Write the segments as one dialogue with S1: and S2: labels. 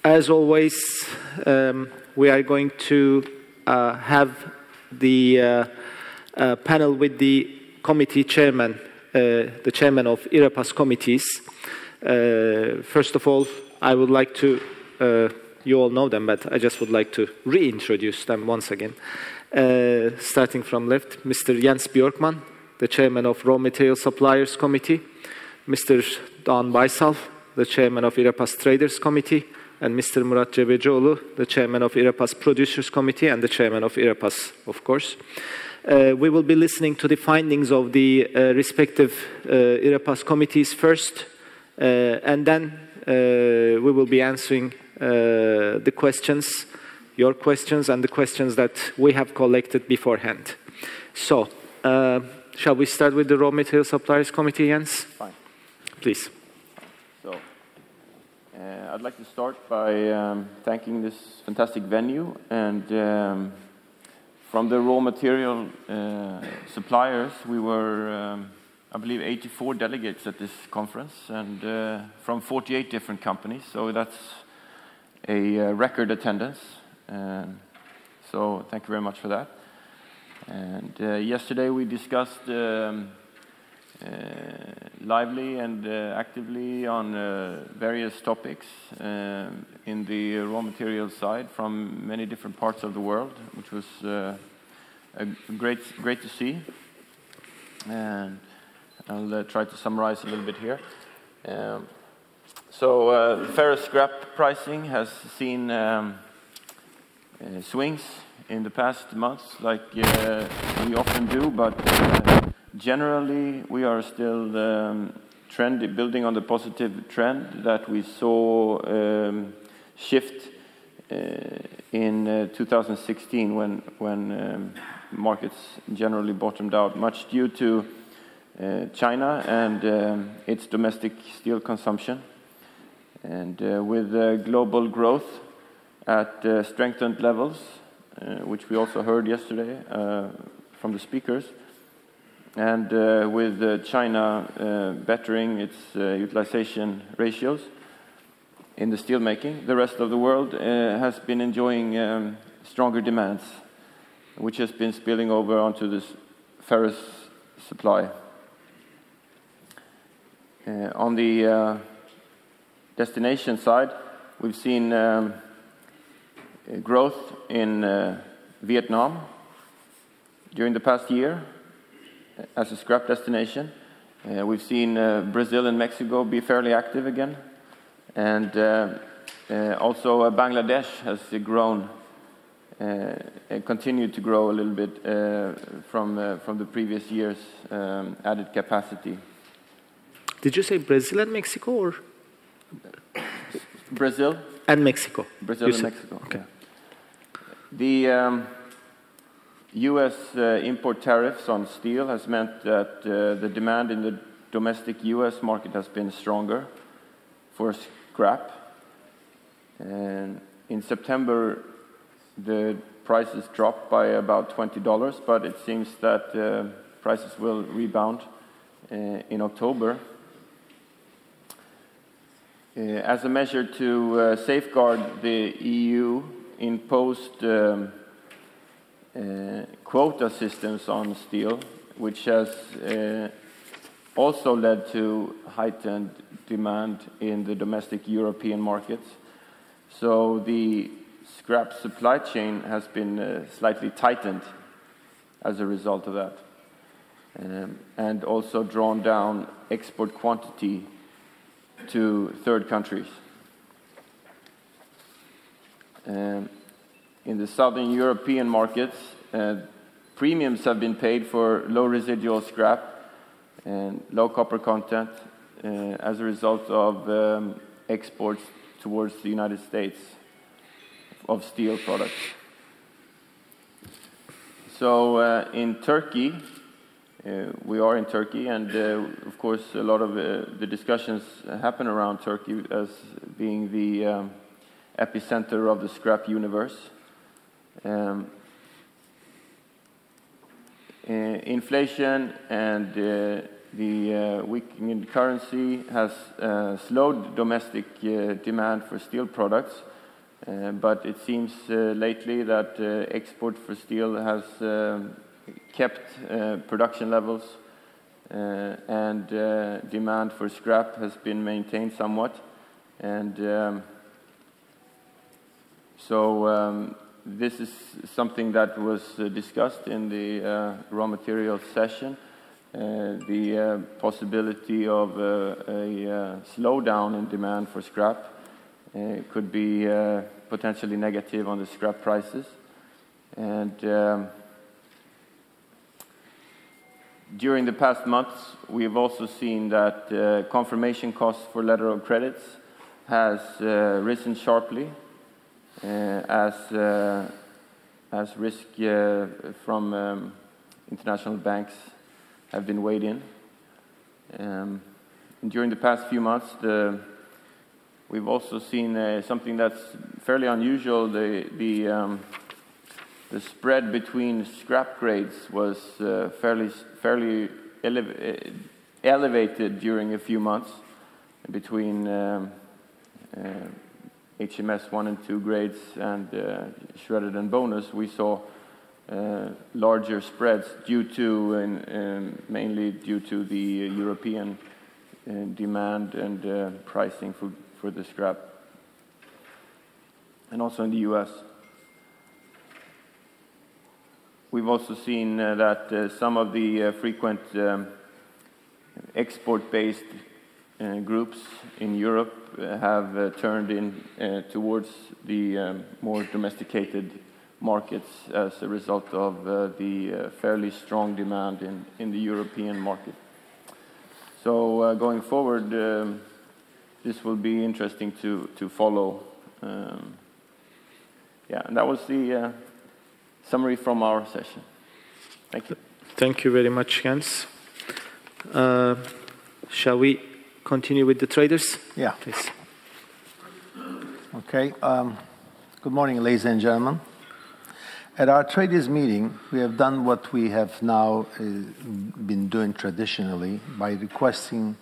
S1: As always, we are going to have the panel with the committee chairman, the chairman of IREPAS committees. First of all, I would like to, you all know them, but I just would like to reintroduce them once again. Starting from left, Mr. Jens Björkman, the chairman of Raw Material Suppliers Committee, Mr. Dan Baysal, the chairman of IREPAS Traders Committee, and Mr. Murat Cebecioglu, the chairman of IREPAS Producers Committee and the chairman of IREPAS, of course. We will be listening to the findings of the respective IREPAS committees first, and then we will be answering the questions, your questions, and the questions that we have collected beforehand. So, shall we start with the Raw Material Suppliers Committee, Jens?
S2: Fine.
S1: Please.
S2: So, I'd like to start by thanking this fantastic venue, and from the raw material suppliers, we were, I believe, 84 delegates at this conference, and from 48 different companies, so that's a record attendance. So thank you very much for that. And yesterday we discussed lively and actively on various topics in the raw material side from many different parts of the world, which was great to see. And I'll try to summarize a little bit here. So ferrous scrap pricing has seen swings in the past months, like we often do, but generally we are still building on the positive trend that we saw shift in 2016 when markets generally bottomed out, much due to China and its domestic steel consumption. And with global growth at strengthened levels, which we also heard yesterday from the speakers, and with China bettering its utilization ratios in the steel making, the rest of the world has been enjoying stronger demands, which has been spilling over onto this ferrous supply. On the destination side, we've seen growth in Vietnam during the past year as a scrap destination. We've seen Brazil and Mexico be fairly active again, and also Bangladesh has grown and continued to grow a little bit from the previous year's added capacity.
S1: Did you say Brazil and Mexico, or?
S2: Brazil
S1: and Mexico.
S2: Brazil and Mexico. Okay. Yeah. The U.S. import tariffs on steel has meant that the demand in the domestic U.S. market has been stronger for scrap. And in September, the prices dropped by about $20, but it seems that prices will rebound in October. As a measure to safeguard the EU imposed quota systems on steel, which has also led to heightened demand in the domestic European markets. So the scrap supply chain has been slightly tightened as a result of that, and also drawn down export quantity to third countries. In the southern European markets, premiums have been paid for low residual scrap and low copper content as a result of exports towards the United States of steel products. So in Turkey, we are in Turkey, and of course a lot of the discussions happen around Turkey as being the epicenter of the scrap universe. Inflation and The weakening currency has slowed domestic demand for steel products, but it seems lately that export for steel has kept production levels, and demand for scrap has been maintained somewhat. And so this is something that was discussed in the raw materials session. The possibility of a slowdown in demand for scrap could be potentially negative on the scrap prices. And during the past months, we've also seen that confirmation costs for letter of credits has risen sharply as risk from international banks have been weighed in. And during the past few months, we've also seen something that's fairly unusual. The spread between scrap grades was fairly elevated during a few months between HMS 1 and 2 grades and shredded and bonus. We saw larger spreads due to, mainly due to the European demand and pricing for the scrap, and also in the US. We've also seen that some of the frequent export-based groups in Europe have turned in towards the more domesticated markets as a result of the fairly strong demand in the European market. So going forward, this will be interesting to follow. Yeah, and that was the summary from our session. Thank you.
S1: Thank you very much, Jens. Shall we continue with the traders?
S3: Yeah.
S1: Please.
S3: Okay. Good morning, ladies and gentlemen. At our traders meeting, we have done what we have now been doing traditionally by requesting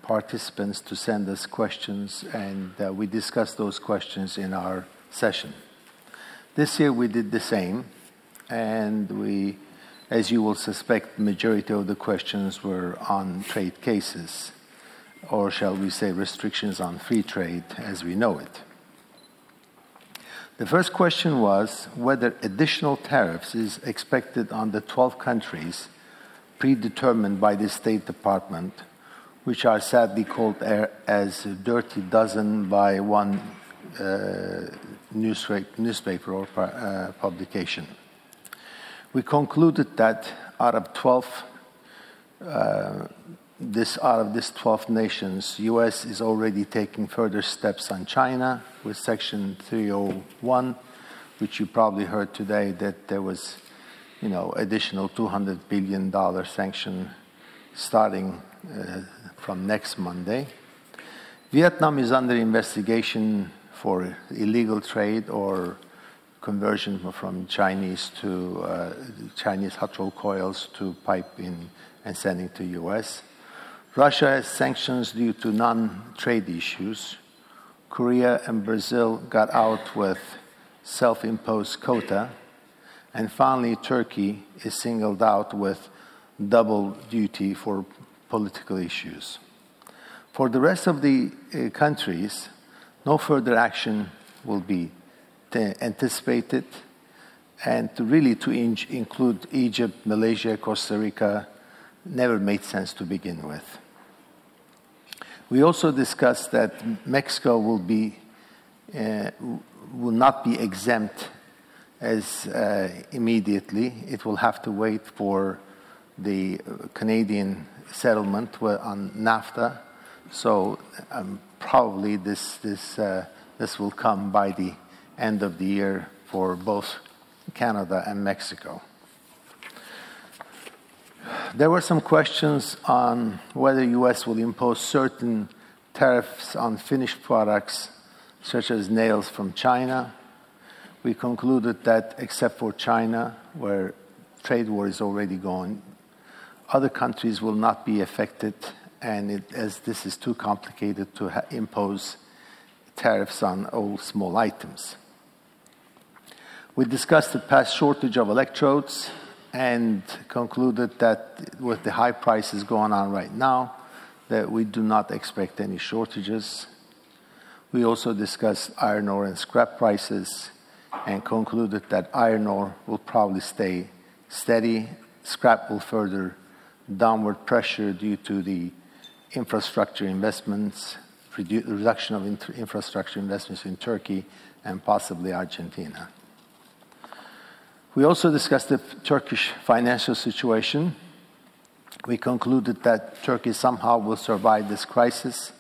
S3: participants to send us questions, and we discussed those questions in our session. This year we did the same, and we, as you will suspect, the majority of the questions were on trade cases, or shall we say restrictions on free trade as we know it. The first question was whether additional tariffs is expected on the 12 countries predetermined by the State Department, which are sadly called as dirty dozen by one newspaper or publication. We concluded that out of 12 nations, US is already taking further steps on China with Section 301, which you probably heard today that there was, additional $200 billion sanction starting from next Monday. Vietnam is under investigation for illegal trade or conversion from Chinese hot rolled coils to pipe in and sending to US. Russia has sanctions due to non-trade issues. Korea and Brazil got out with self-imposed quota. And finally, Turkey is singled out with double duty for political issues. For the rest of the countries, no further action will be anticipated, and to include Egypt, Malaysia, Costa Rica never made sense to begin with. We also discussed that Mexico will not be exempt as immediately. It will have to wait for the Canadian settlement on NAFTA. So probably this will come by the end of the year for both Canada and Mexico. There were some questions on whether US will impose certain tariffs on finished products, such as nails from China. We concluded that except for China, where trade war is already going, Other countries will not be affected, and as this is too complicated to impose tariffs on all small items. We discussed the past shortage of electrodes and concluded that with the high prices going on right now, that we do not expect any shortages. We also discussed iron ore and scrap prices and concluded that iron ore will probably stay steady. Scrap will further downward pressure due to the infrastructure investments, reduction of infrastructure investments in Turkey and possibly Argentina. We also discussed the Turkish financial situation. We concluded that Turkey somehow will survive this crisis.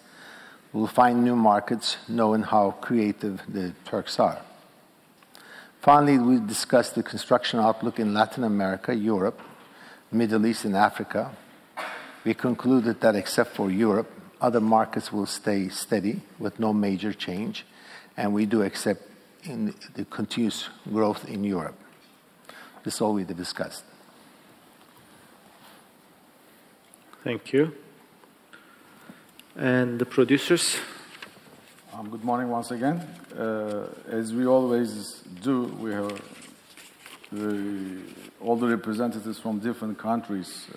S3: We'll find new markets, knowing how creative the Turks are. Finally, we discussed the construction outlook in Latin America, Europe, Middle East, and Africa. We concluded that except for Europe, other markets will stay steady with no major change, and we do accept in the continuous growth in Europe. This is all we discussed.
S1: Thank you. And the producers?
S4: Good morning once again. As we always do, we have all the representatives from different countries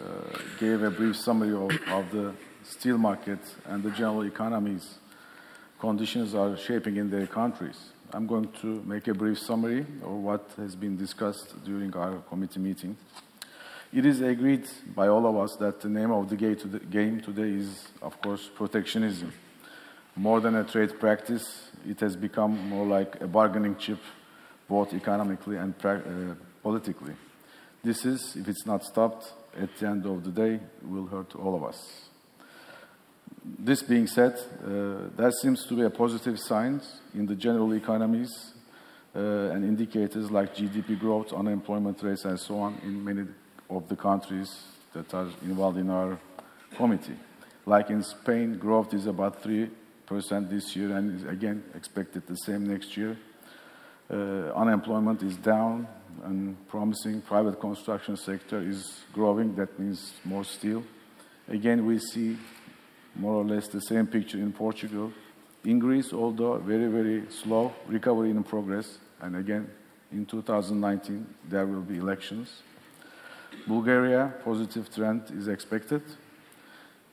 S4: gave a brief summary of the steel market and the general economy's conditions are shaping in their countries. I'm going to make a brief summary of what has been discussed during our committee meeting. It is agreed by all of us that the name of the game today is, of course, protectionism. More than a trade practice, it has become more like a bargaining chip, both economically and politically. This is, if it's not stopped, at the end of the day, will hurt all of us. This being said, there seems to be a positive sign in the general economies and indicators like GDP growth, unemployment rates, and so on in many of the countries that are involved in our committee. Like in Spain, growth is about 3% this year and is again expected the same next year. Unemployment is down and promising. Private construction sector is growing. That means more steel. Again, we see more or less the same picture in Portugal. In Greece, although very, very slow, recovery in progress. And again, in 2019, there will be elections. Bulgaria, positive trend is expected.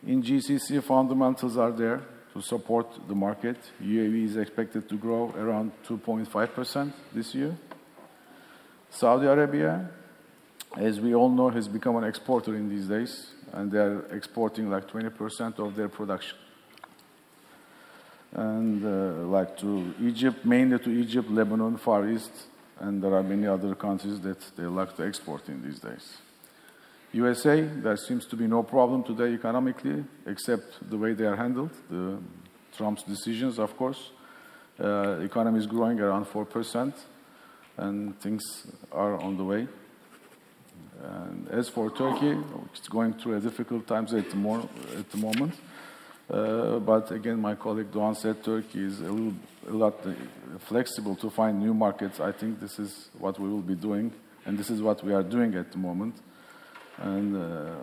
S4: In GCC, fundamentals are there to support the market. UAE is expected to grow around 2.5% this year. Saudi Arabia, as we all know, has become an exporter in these days, and they're exporting like 20% of their production. And like to Egypt, mainly to Egypt, Lebanon, Far East, and there are many other countries that they like to export in these days. USA, there seems to be no problem today economically, except the way they are handled, Trump's decisions, of course. Economy is growing around 4%, and things are on the way. And as for Turkey, it's going through a difficult times at the moment. But again, my colleague Doğan said Turkey is a lot flexible to find new markets. I think this is what we will be doing, and this is what we are doing at the moment. And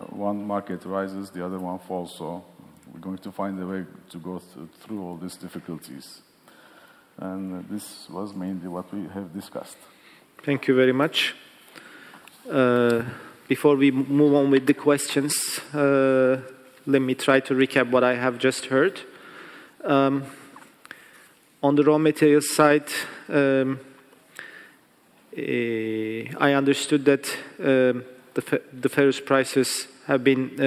S4: one market rises, the other one falls, so we're going to find a way to go through all these difficulties. And this was mainly what we have discussed.
S1: Thank you very much. Before we move on with the questions, let me try to recap what I have just heard. On the raw materials side, I understood that the ferrous prices have been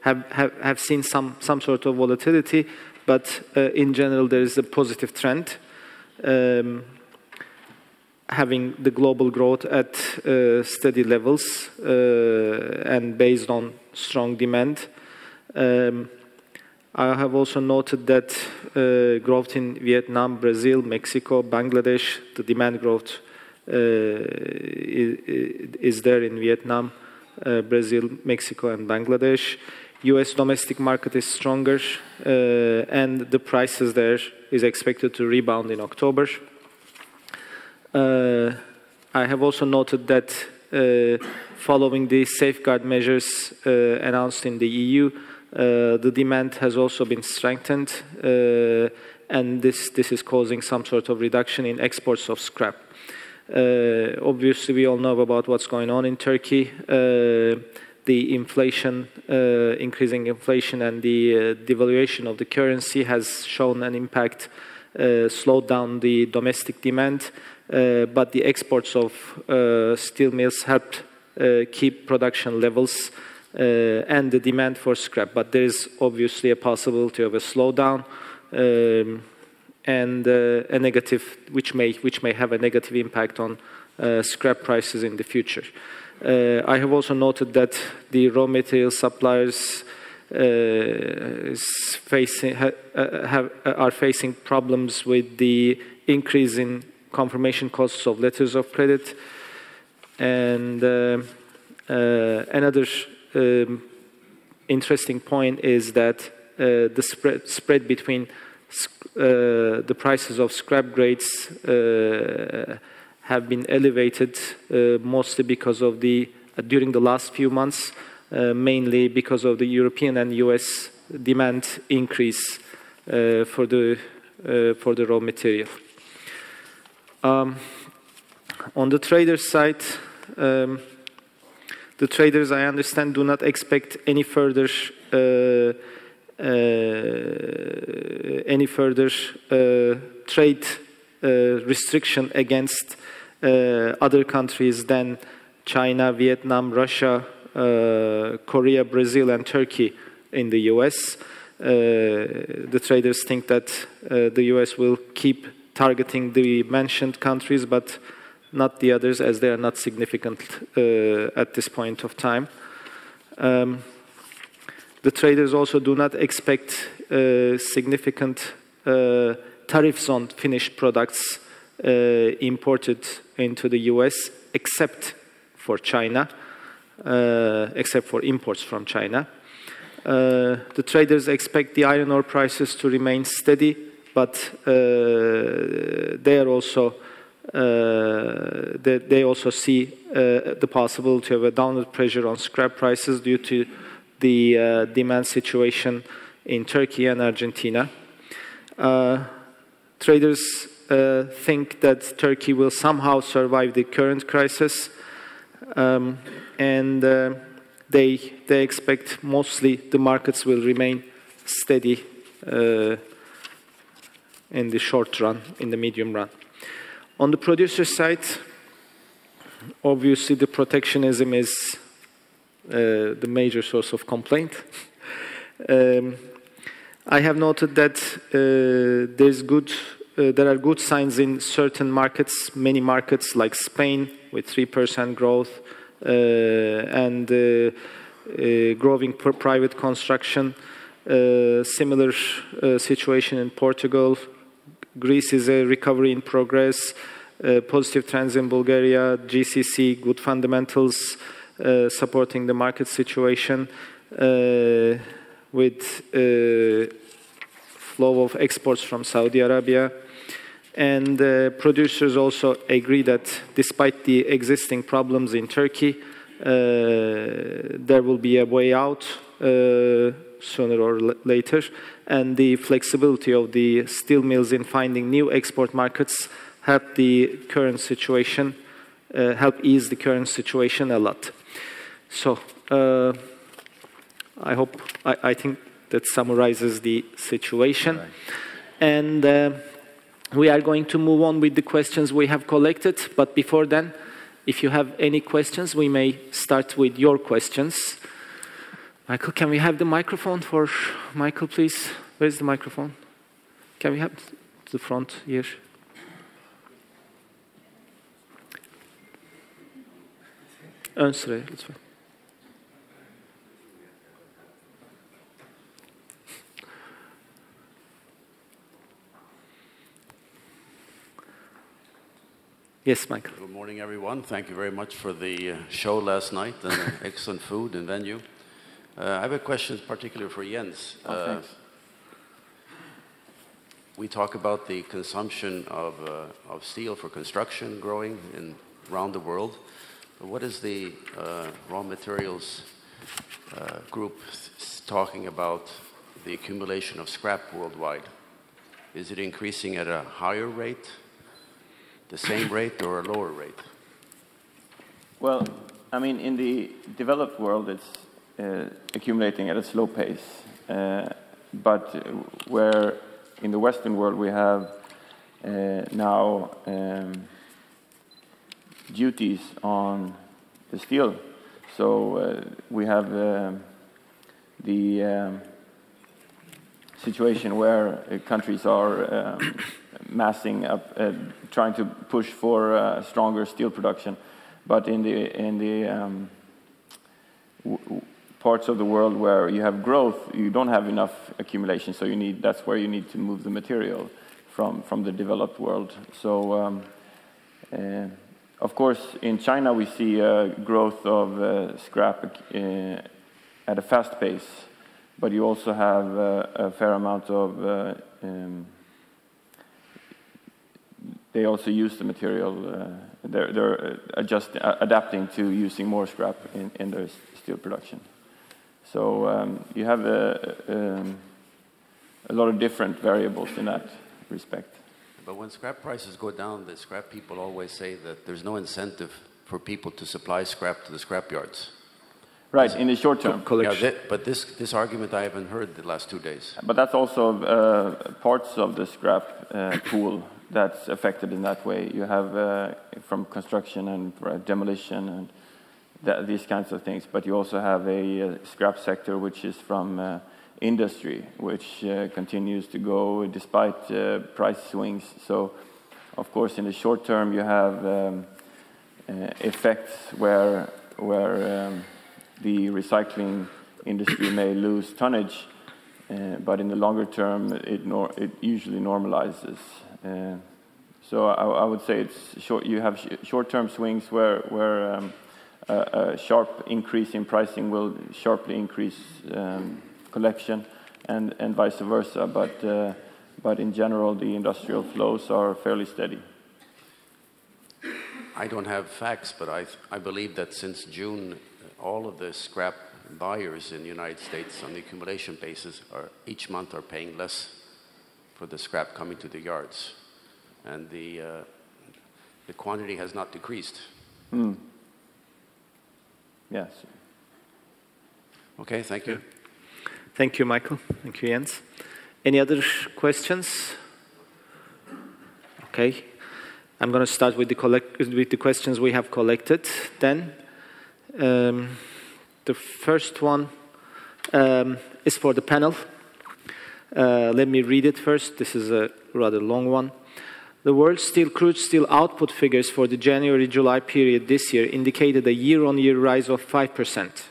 S1: have seen some sort of volatility, but in general there is a positive trend. Having the global growth at steady levels and based on strong demand. I have also noted that growth in Vietnam, Brazil, Mexico, Bangladesh, the demand growth is there in Vietnam, Brazil, Mexico, and Bangladesh. US domestic market is stronger, and the prices there is expected to rebound in October. I have also noted that following the safeguard measures announced in the EU, the demand has also been strengthened, and this is causing some sort of reduction in exports of scrap. Obviously, we all know about what's going on in Turkey. The inflation, increasing inflation, and the devaluation of the currency has shown an impact, slowed down the domestic demand, but the exports of steel mills helped keep production levels and the demand for scrap. But there is obviously a possibility of a slowdown and a negative, which may have a negative impact on scrap prices in the future. I have also noted that the raw material suppliers are facing problems with the increase in confirmation costs of letters of credit. And another interesting point is that the spread between the prices of scrap grades have been elevated mostly because of during the last few months, mainly because of the European and US demand increase for the raw material. On the traders' side, the traders, I understand, do not expect any further trade restriction against other countries than China, Vietnam, Russia, Korea, Brazil, and Turkey in the US. The traders think that the US will keep targeting the mentioned countries, but not the others, as they are not significant at this point of time. The traders also do not expect significant tariffs on finished products imported into the US, except for China, except for imports from China. The traders expect the iron ore prices to remain steady, but they also see the possibility of a downward pressure on scrap prices due to the demand situation in Turkey and Argentina. Traders think that Turkey will somehow survive the current crisis, and they expect mostly the markets will remain steady in the short run, in the medium run. On the producer side, obviously the protectionism is the major source of complaint. I have noted that there are good signs in certain markets, many markets like Spain with 3% growth and growing private construction. Similar situation in Portugal. Greece is a recovery in progress. Positive trends in Bulgaria, GCC, good fundamentals supporting the market situation with flow of exports from Saudi Arabia. And producers also agree that despite the existing problems in Turkey, there will be a way out sooner or later, and the flexibility of the steel mills in finding new export markets help the current situation, ease the current situation a lot. So I think that summarizes the situation.
S3: Right.
S1: And we are going to move on with the questions we have collected. But before then, if you have any questions, we may start with your questions. Michael, can we have the microphone for Michael, please? Where's the microphone? Can we have the front here? Ön sıraya lütfen. Yes, Michael.
S5: Good morning, everyone. Thank you very much for the show last night and the excellent food and venue. I have a question particularly for Jens.
S2: Thanks.
S5: We talk about the consumption of steel for construction growing around the world, what is the raw materials group talking about the accumulation of scrap worldwide? Is it increasing at a higher rate, the same rate, or a lower rate?
S2: Well, I mean, in the developed world, it's accumulating at a slow pace. But where in the Western world we have now duties on the steel. So we have the situation where countries are massing up, trying to push for stronger steel production. But in the parts of the world where you have growth, you don't have enough accumulation. So that's where you need to move the material from the developed world. So of course, in China we see a growth of scrap at a fast pace, but you also have a fair amount of they also use the material. They're adapting to using more scrap in their steel production. So you have a lot of different variables in that respect.
S5: But when scrap prices go down, the scrap people always say that there's no incentive for people to supply scrap to the scrap yards.
S2: Right, in the short term.
S5: Yeah, but this argument I haven't heard the last 2 days.
S2: But that's also parts of the scrap pool that's affected in that way. You have from construction and demolition and these kinds of things. But you also have a scrap sector which is from industry, which continues to go despite price swings. So, of course, in the short term you have effects where the recycling industry may lose tonnage, but in the longer term it usually normalizes. So I would say it's short. You have short-term swings where a sharp increase in pricing will sharply increase collection, and vice versa. But in general, the industrial flows are fairly steady.
S5: I don't have facts, but I believe that since June, all of the scrap buyers in the United States on the accumulation basis each month are paying less for the scrap coming to the yards, and the quantity has not decreased.
S2: Yes.
S5: Okay, thank you.
S1: Thank you, Michael. Thank you, Jens. Any other questions? Okay. I'm going to start with the questions we have collected then. The first one is for the panel. Let me read it first. This is a rather long one. The world crude steel output figures for the January-July period this year indicated a year-on-year rise of 5%.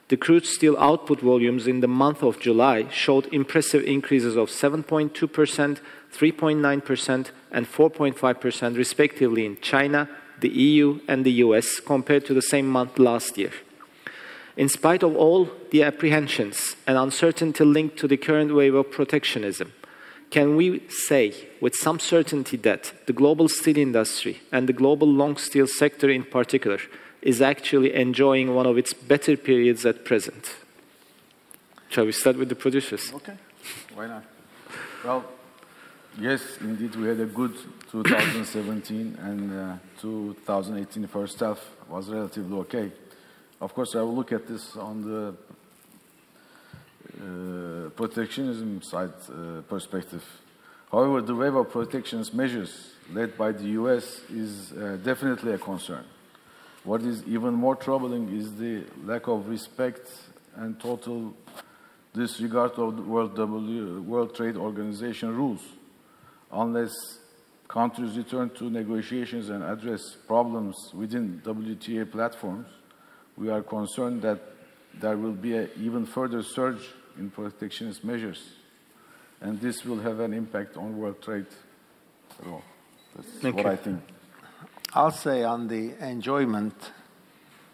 S1: The crude steel output volumes in the month of July showed impressive increases of 7.2%, 3.9%, and 4.5% respectively in China, the EU, and the US compared to the same month last year. In spite of all the apprehensions and uncertainty linked to the current wave of protectionism, can we say with some certainty that the global steel industry and the global long steel sector in particular is actually enjoying one of its better periods at present? Shall we start with the producers?
S4: Okay, why not? Well, yes, indeed, we had a good 2017, and 2018 first half was relatively okay. Of course, I will look at this on the protectionism side perspective. However, the wave of protectionist measures led by the US is definitely a concern. What is even more troubling is the lack of respect and total disregard of the World Trade Organization rules. Unless countries return to negotiations and address problems within WTA platforms, we are concerned that there will be an even further surge in protectionist measures, and this will have an impact on world trade. So that's what I think.
S3: I'll say on the enjoyment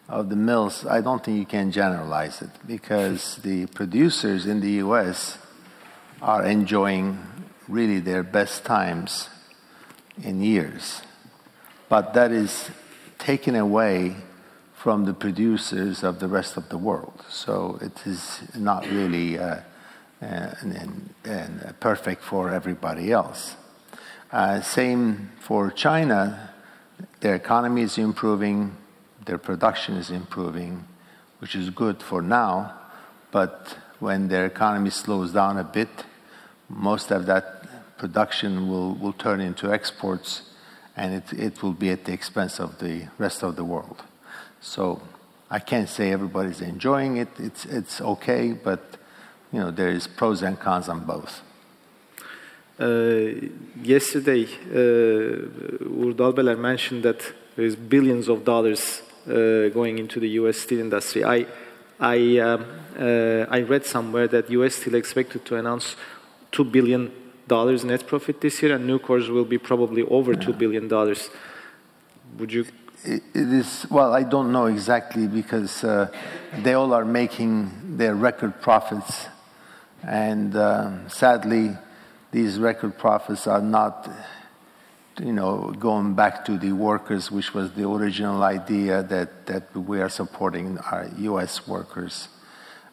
S3: of the mills, I don't think you can generalize it, because the producers in the US are enjoying really their best times in years. But that is taken away from the producers of the rest of the world. So it is not really perfect for everybody else. Same for China. Their economy is improving, their production is improving, which is good for now, but when their economy slows down a bit, most of that production will turn into exports, and it will be at the expense of the rest of the world. So I can't say everybody's enjoying it. It's okay, but you know, there is pros and cons on both.
S1: Yesterday, Uğur Dalbeler mentioned that there is billions of dollars going into the U.S. steel industry. I read somewhere that U.S. Steel expected to announce $2 billion net profit this year, and Nucor's will be probably over $2 billion. Would you?
S3: It is, well, I don't know exactly, because they all are making their record profits, and sadly, these record profits are not, you know, going back to the workers, which was the original idea that we are supporting our U.S. workers.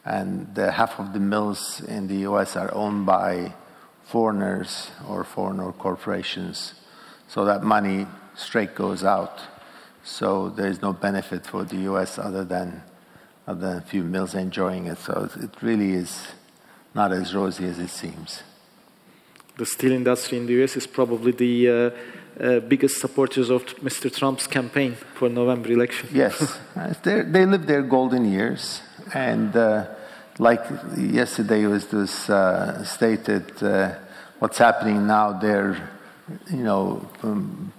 S3: And half of the mills in the U.S. are owned by foreigners or foreigner corporations. So that money straight goes out. So there is no benefit for the U.S. other than a few mills enjoying it. So it really is not as rosy as it seems.
S1: The steel industry in the U.S. is probably the biggest supporters of Mr. Trump's campaign for November election.
S3: Yes, they live their golden years, and like yesterday was stated, what's happening now, they're, you know,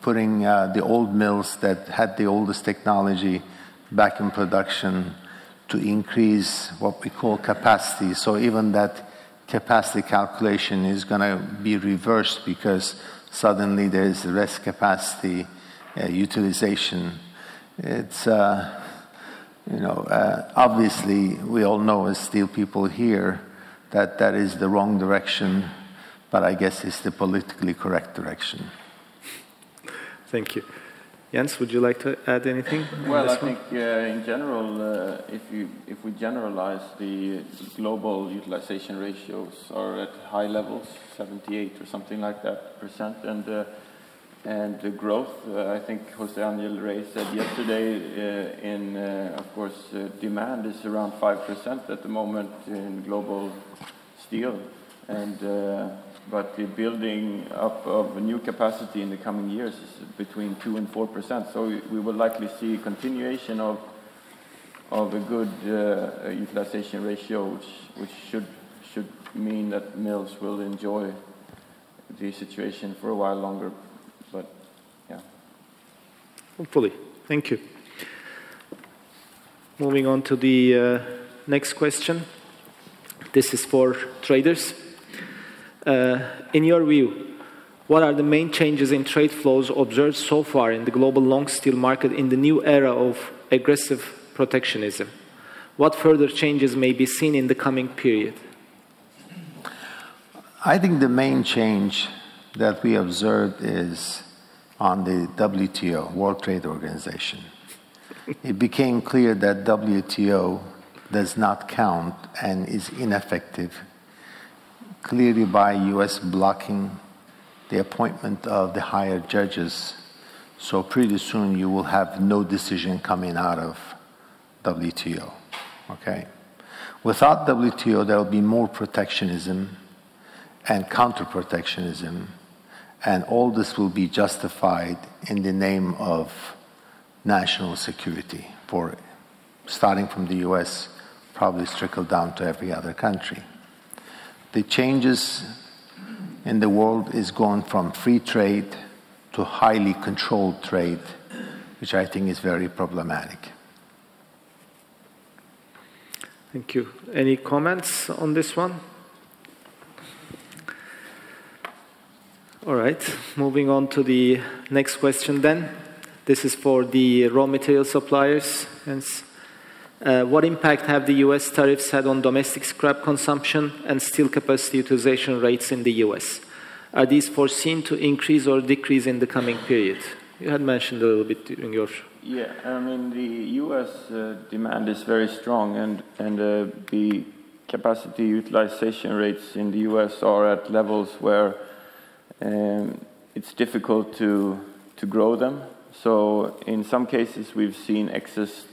S3: putting the old mills that had the oldest technology back in production to increase what we call capacity. So even that capacity calculation is going to be reversed, because suddenly there is less capacity utilization. It's, you know, obviously we all know as steel people here that that is the wrong direction, but I guess it's the politically correct direction.
S1: Thank you. Jens, would you like to add anything?
S2: Well, I think in general, if we generalize, the global utilization ratios are at high levels, 78 or something like that %, and the growth, I think Jose Angel Rey said yesterday, of course, demand is around 5% at the moment in global steel, and but the building up of new capacity in the coming years is between 2% and 4%. So we will likely see a continuation of a good utilization ratio, which should mean that mills will enjoy the situation for a while longer. But yeah.
S1: Hopefully. Thank you. Moving on to the next question. This is for traders. In your view, what are the main changes in trade flows observed so far in the global long steel market in the new era of aggressive protectionism? What further changes may be seen in the coming period?
S3: I think the main change that we observed is on the WTO, World Trade Organization. It became clear that WTO does not count and is ineffective, clearly by U.S. blocking the appointment of the higher judges. So pretty soon you will have no decision coming out of WTO, okay? Without WTO, there will be more protectionism and counter-protectionism, and all this will be justified in the name of national security, for starting from the U.S., probably trickle down to every other country. The changes in the world is going from free trade to highly controlled trade, which I think is very problematic.
S1: Thank you. Any comments on this one? All right, moving on to the next question then. This is for the raw material suppliers. What impact have the U.S. tariffs had on domestic scrap consumption and steel capacity utilization rates in the U.S.? Are these foreseen to increase or decrease in the coming period? You had mentioned a little bit during your
S2: Yeah, I mean, the U.S. Demand is very strong, and the capacity utilization rates in the U.S. are at levels where it's difficult to grow them. So in some cases, we've seen excess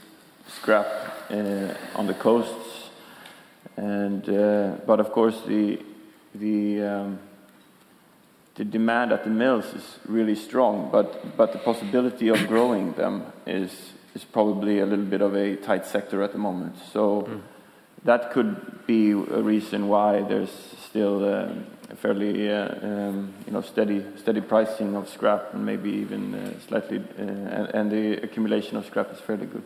S2: scrap on the coasts, and but of course the demand at the mills is really strong, but the possibility of growing them is probably a little bit of a tight sector at the moment. So that could be a reason why there's still a fairly steady pricing of scrap, and maybe even slightly, and the accumulation of scrap is fairly good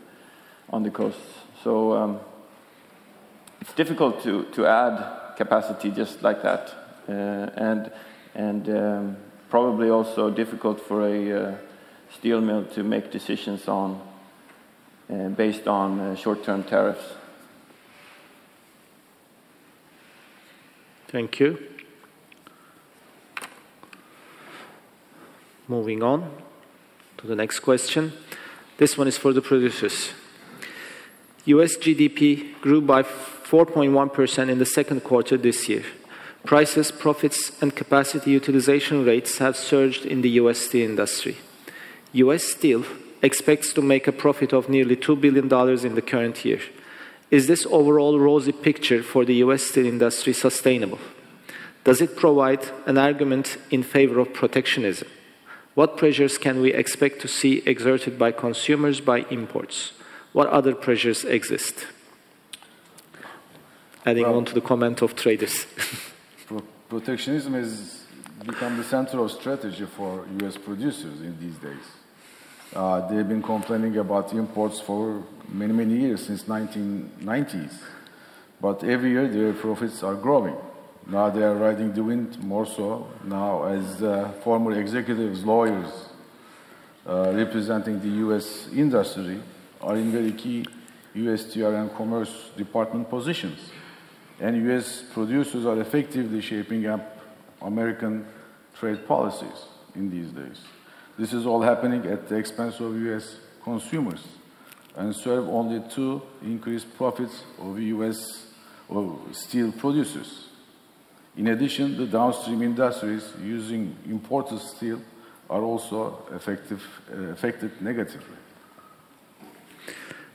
S2: on the coasts. So it's difficult to add capacity just like that, and probably also difficult for a steel mill to make decisions on based on short-term tariffs.
S1: Thank you. Moving on to the next question. This one is for the producers. US GDP grew by 4.1% in the second quarter this year. Prices, profits, and capacity utilization rates have surged in the US steel industry. US Steel expects to make a profit of nearly $2 billion in the current year. Is this overall rosy picture for the US steel industry sustainable? Does it provide an argument in favor of protectionism? What pressures can we expect to see exerted by consumers by imports? What other pressures exist? Adding on to the comment of traders.
S4: Protectionism has become the center of strategy for U.S. producers in these days. They've been complaining about imports for many, many years, since 1990s. But every year their profits are growing. Now they are riding the wind more so. Now as former executives, lawyers representing the U.S. industry are in very key USTR and Commerce Department positions. And U.S. producers are effectively shaping up American trade policies in these days. This is all happening at the expense of U.S. consumers and serve only to increase profits of U.S. steel producers. In addition, the downstream industries using imported steel are also affected negatively.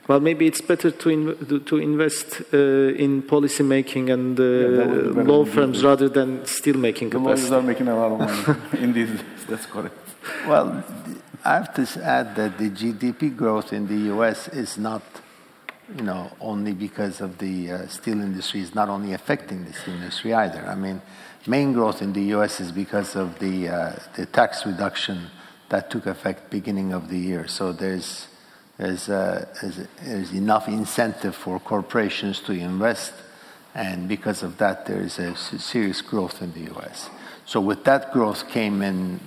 S1: Well, maybe it's better to invest in policy making and law firms rather than steel making capacity.
S4: The lawyers are making a lot of money in these days. That's correct.
S3: Well, I have to add that the GDP growth in the U.S. is not, only because of the steel industry. Is not only affecting the steel industry either. I mean, main growth in the U.S. is because of the tax reduction that took effect beginning of the year. So there's enough incentive for corporations to invest, and because of that, there is a serious growth in the U.S. So with that growth came in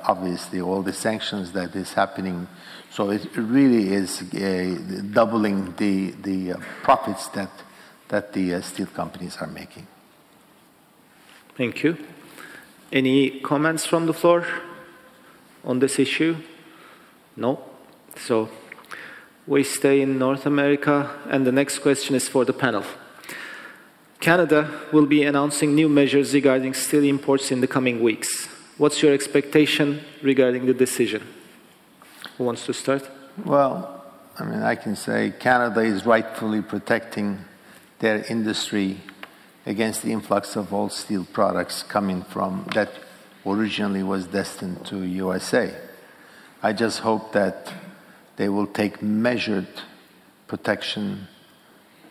S3: obviously all the sanctions that is happening. So it really is doubling the profits that the steel companies are making.
S1: Thank you. Any comments from the floor on this issue? No? So we stay in North America, and the next question is for the panel. Canada will be announcing new measures regarding steel imports in the coming weeks. What's your expectation regarding the decision? Who wants to start?
S3: Well, I mean, I can say Canada is rightfully protecting their industry against the influx of all steel products coming from that originally was destined to USA. I just hope that they will take measured protection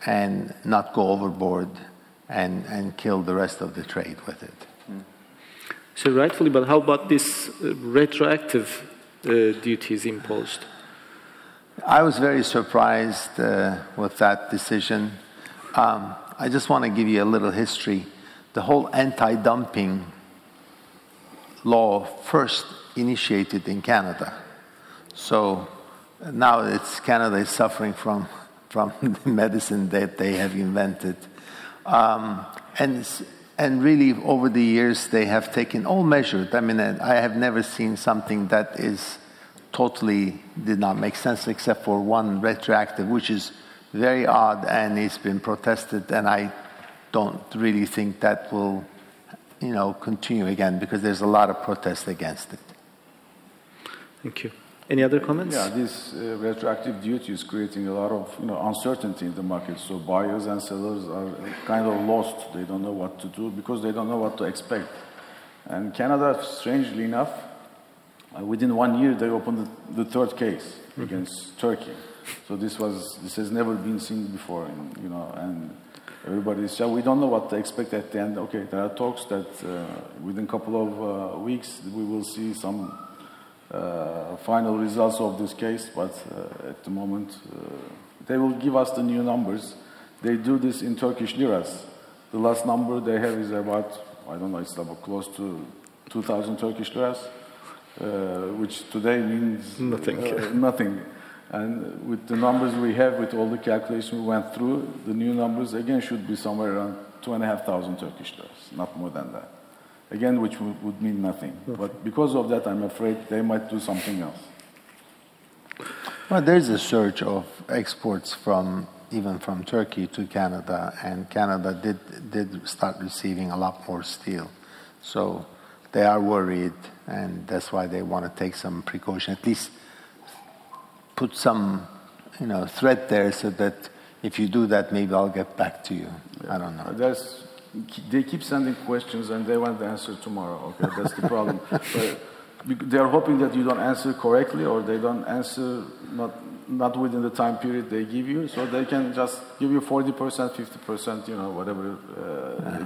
S3: and not go overboard and kill the rest of the trade with it.
S1: So rightfully, but how about this retroactive duties imposed?
S3: I was very surprised with that decision. I just want to give you a little history. The whole anti-dumping law first initiated in Canada. So now Canada is suffering from the medicine that they have invented. And really, over the years, they have taken all measures. I mean, I have never seen something that is totally did not make sense except for one retroactive, which is very odd, and it's been protested, and I don't really think that will, continue again, because there's a lot of protest against it.
S1: Thank you. Any other comments?
S4: Yeah, this retroactive duty is creating a lot of uncertainty in the market. So buyers and sellers are kind of lost. They don't know what to do because they don't know what to expect. And Canada, strangely enough, within 1 year, they opened the third case against Turkey. So this has never been seen before, and everybody is, we don't know what to expect at the end. Okay, there are talks that within a couple of weeks we will see some final results of this case, but at the moment they will give us the new numbers. They do this in Turkish liras. The last number they have is about, I don't know, it's about close to 2,000 Turkish liras, which today means nothing. And with the numbers we have, with all the calculations we went through, the new numbers again should be somewhere around 2,500 Turkish liras, not more than that. Again, which would mean nothing. But because of that, I'm afraid they might do something else.
S3: Well, there's a surge of exports even from Turkey to Canada, and Canada did start receiving a lot more steel. So they are worried, and that's why they want to take some precaution, at least put some, threat there, so that if you do that, maybe I'll get back to you. I don't know.
S4: They keep sending questions, and they want the answer tomorrow. Okay, that's the problem. But they are hoping that you don't answer correctly, or they don't answer not within the time period they give you, so they can just give you 40%, 50%, whatever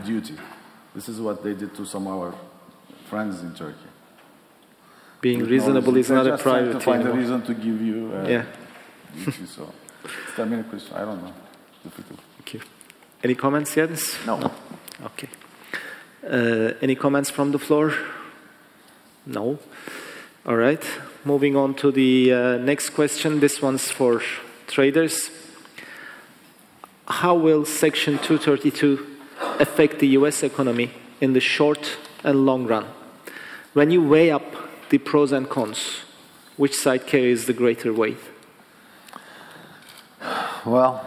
S4: duty. This is what they did to some of our friends in Turkey.
S1: Being reasonable is not a priority.
S4: To find a reason to give you duty. So, I mean, I don't know. Difficult.
S1: Thank you. Any comments, Jens?
S3: No.
S1: Okay. Any comments from the floor? No. All right. Moving on to the next question. This one's for traders. How will Section 232 affect the US economy in the short and long run? When you weigh up the pros and cons, which side carries the greater weight?
S3: Well,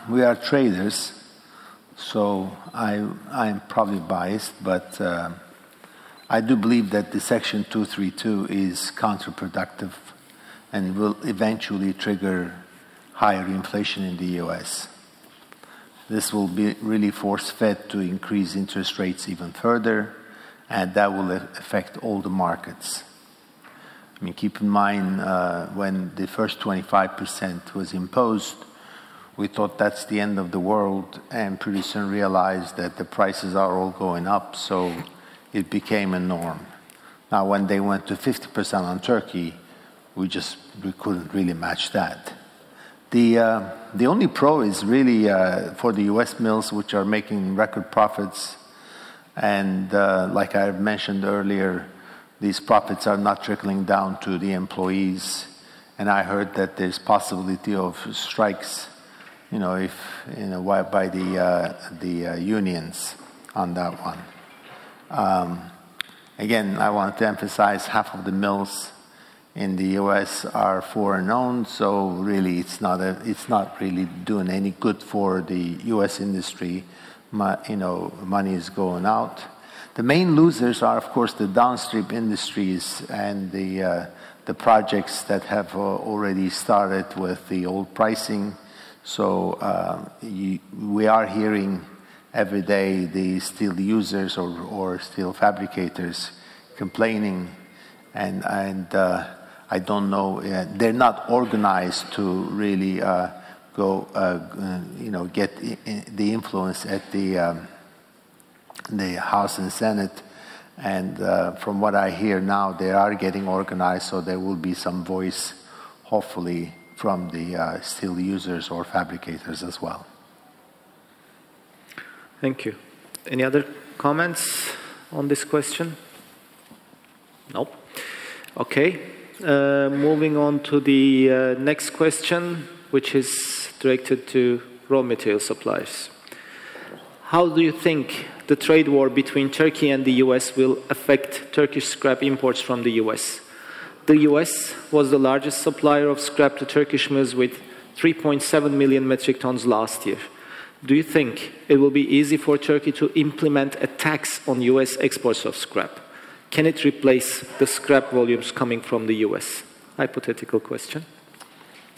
S3: we are traders, so I'm probably biased, but I do believe that the Section 232 is counterproductive and will eventually trigger higher inflation in the US. This will be really force Fed to increase interest rates even further, and that will affect all the markets. I mean, keep in mind, when the first 25% was imposed, we thought that's the end of the world, and pretty soon realized that the prices are all going up, so it became a norm. Now, when they went to 50% on Turkey, we couldn't really match that. The only pro is really for the US mills, which are making record profits. And like I mentioned earlier, these profits are not trickling down to the employees. And I heard that there's possibility of strikes, by the unions on that one. Again, I want to emphasize half of the mills in the US are foreign-owned, so really it's not really doing any good for the US industry. Money is going out. The main losers are, of course, the downstream industries and the projects that have already started with the old pricing. So we are hearing every day the steel users or steel fabricators complaining, and I don't know, they're not organized to really get the influence at the House and Senate. And from what I hear now, they are getting organized, so there will be some voice, hopefully, from the steel users or fabricators as well.
S1: Thank you. Any other comments on this question? No. Okay. Moving on to the next question, which is directed to raw material suppliers. How do you think the trade war between Turkey and the US will affect Turkish scrap imports from the US? the US was the largest supplier of scrap to Turkish mills with 3.7 million metric tons last year. Do you think it will be easy for Turkey to implement a tax on US exports of scrap? Can it replace the scrap volumes coming from the US? Hypothetical question.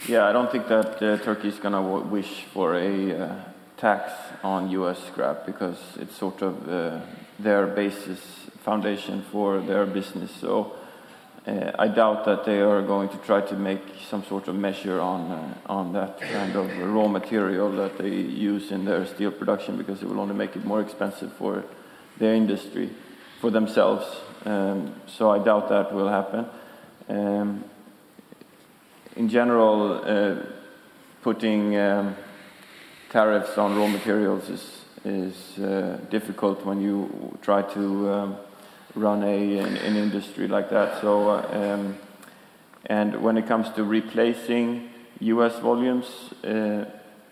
S2: Yeah, I don't think that Turkey is going to wish for a tax on US scrap, because it's sort of their basis foundation for their business. So I doubt that they are going to try to make some sort of measure on that kind of raw material that they use in their steel production, because it will only make it more expensive for their industry, for themselves. So I doubt that will happen. In general, putting tariffs on raw materials is difficult when you try to run an industry like that. So, and when it comes to replacing U.S. volumes,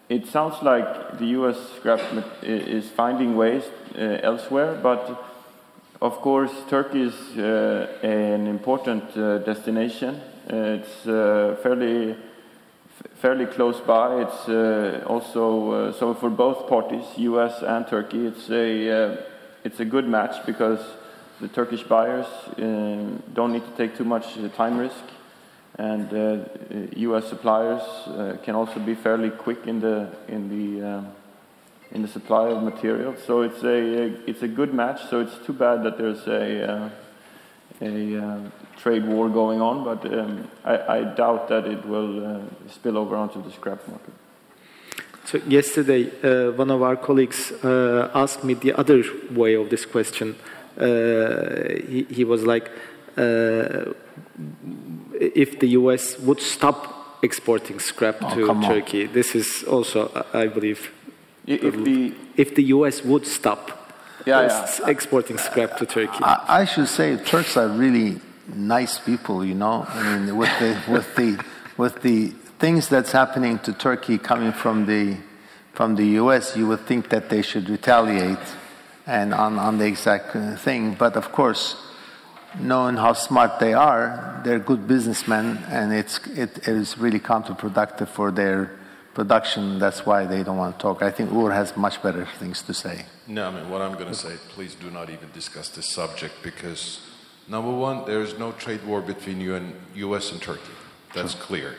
S2: it sounds like the U.S. scrap is finding ways elsewhere, but of course Turkey is an important destination. It's fairly close by. It's also so for both parties, U.S. and Turkey, it's a good match, because the Turkish buyers don't need to take too much time risk, and U.S. suppliers can also be fairly quick in the supply of material. So it's a good match. So it's too bad that there's a trade war going on, but I doubt that it will spill over onto the scrap market.
S1: So yesterday, one of our colleagues asked me the other way of this question. He was like, if the US would stop exporting scrap to Turkey, this is also, I believe, if the US would stop exporting scrap to Turkey.
S3: I should say Turks are really nice people, you know. I mean, with the things that's happening to Turkey coming from the US, you would think that they should retaliate and on the exact thing. But of course, knowing how smart they are, they're good businessmen, and it is really counterproductive for their production. That's why they don't want to talk. I think Uğur has much better things to say.
S6: No, I mean, what I'm going to say, please do not even discuss this subject, because number one, there is no trade war between US and Turkey. That's clear.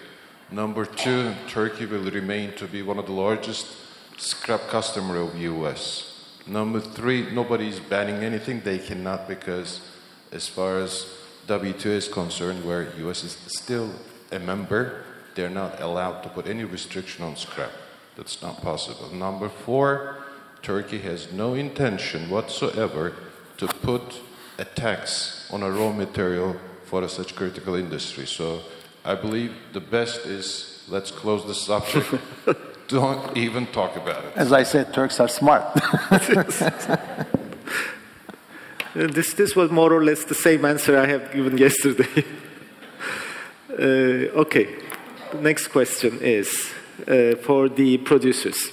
S6: Number two, Turkey will remain to be one of the largest scrap customer of US. Number three, nobody is banning anything. They cannot, because as far as WTO is concerned, where US is still a member, they're not allowed to put any restriction on scrap. That's not possible. Number four, Turkey has no intention whatsoever to put a tax on a raw material for such critical industry. So I believe the best is, let's close the subject. Don't even talk about it.
S3: As I said, Turks are smart.
S1: This was more or less the same answer I have given yesterday. Okay, the next question is for the producers.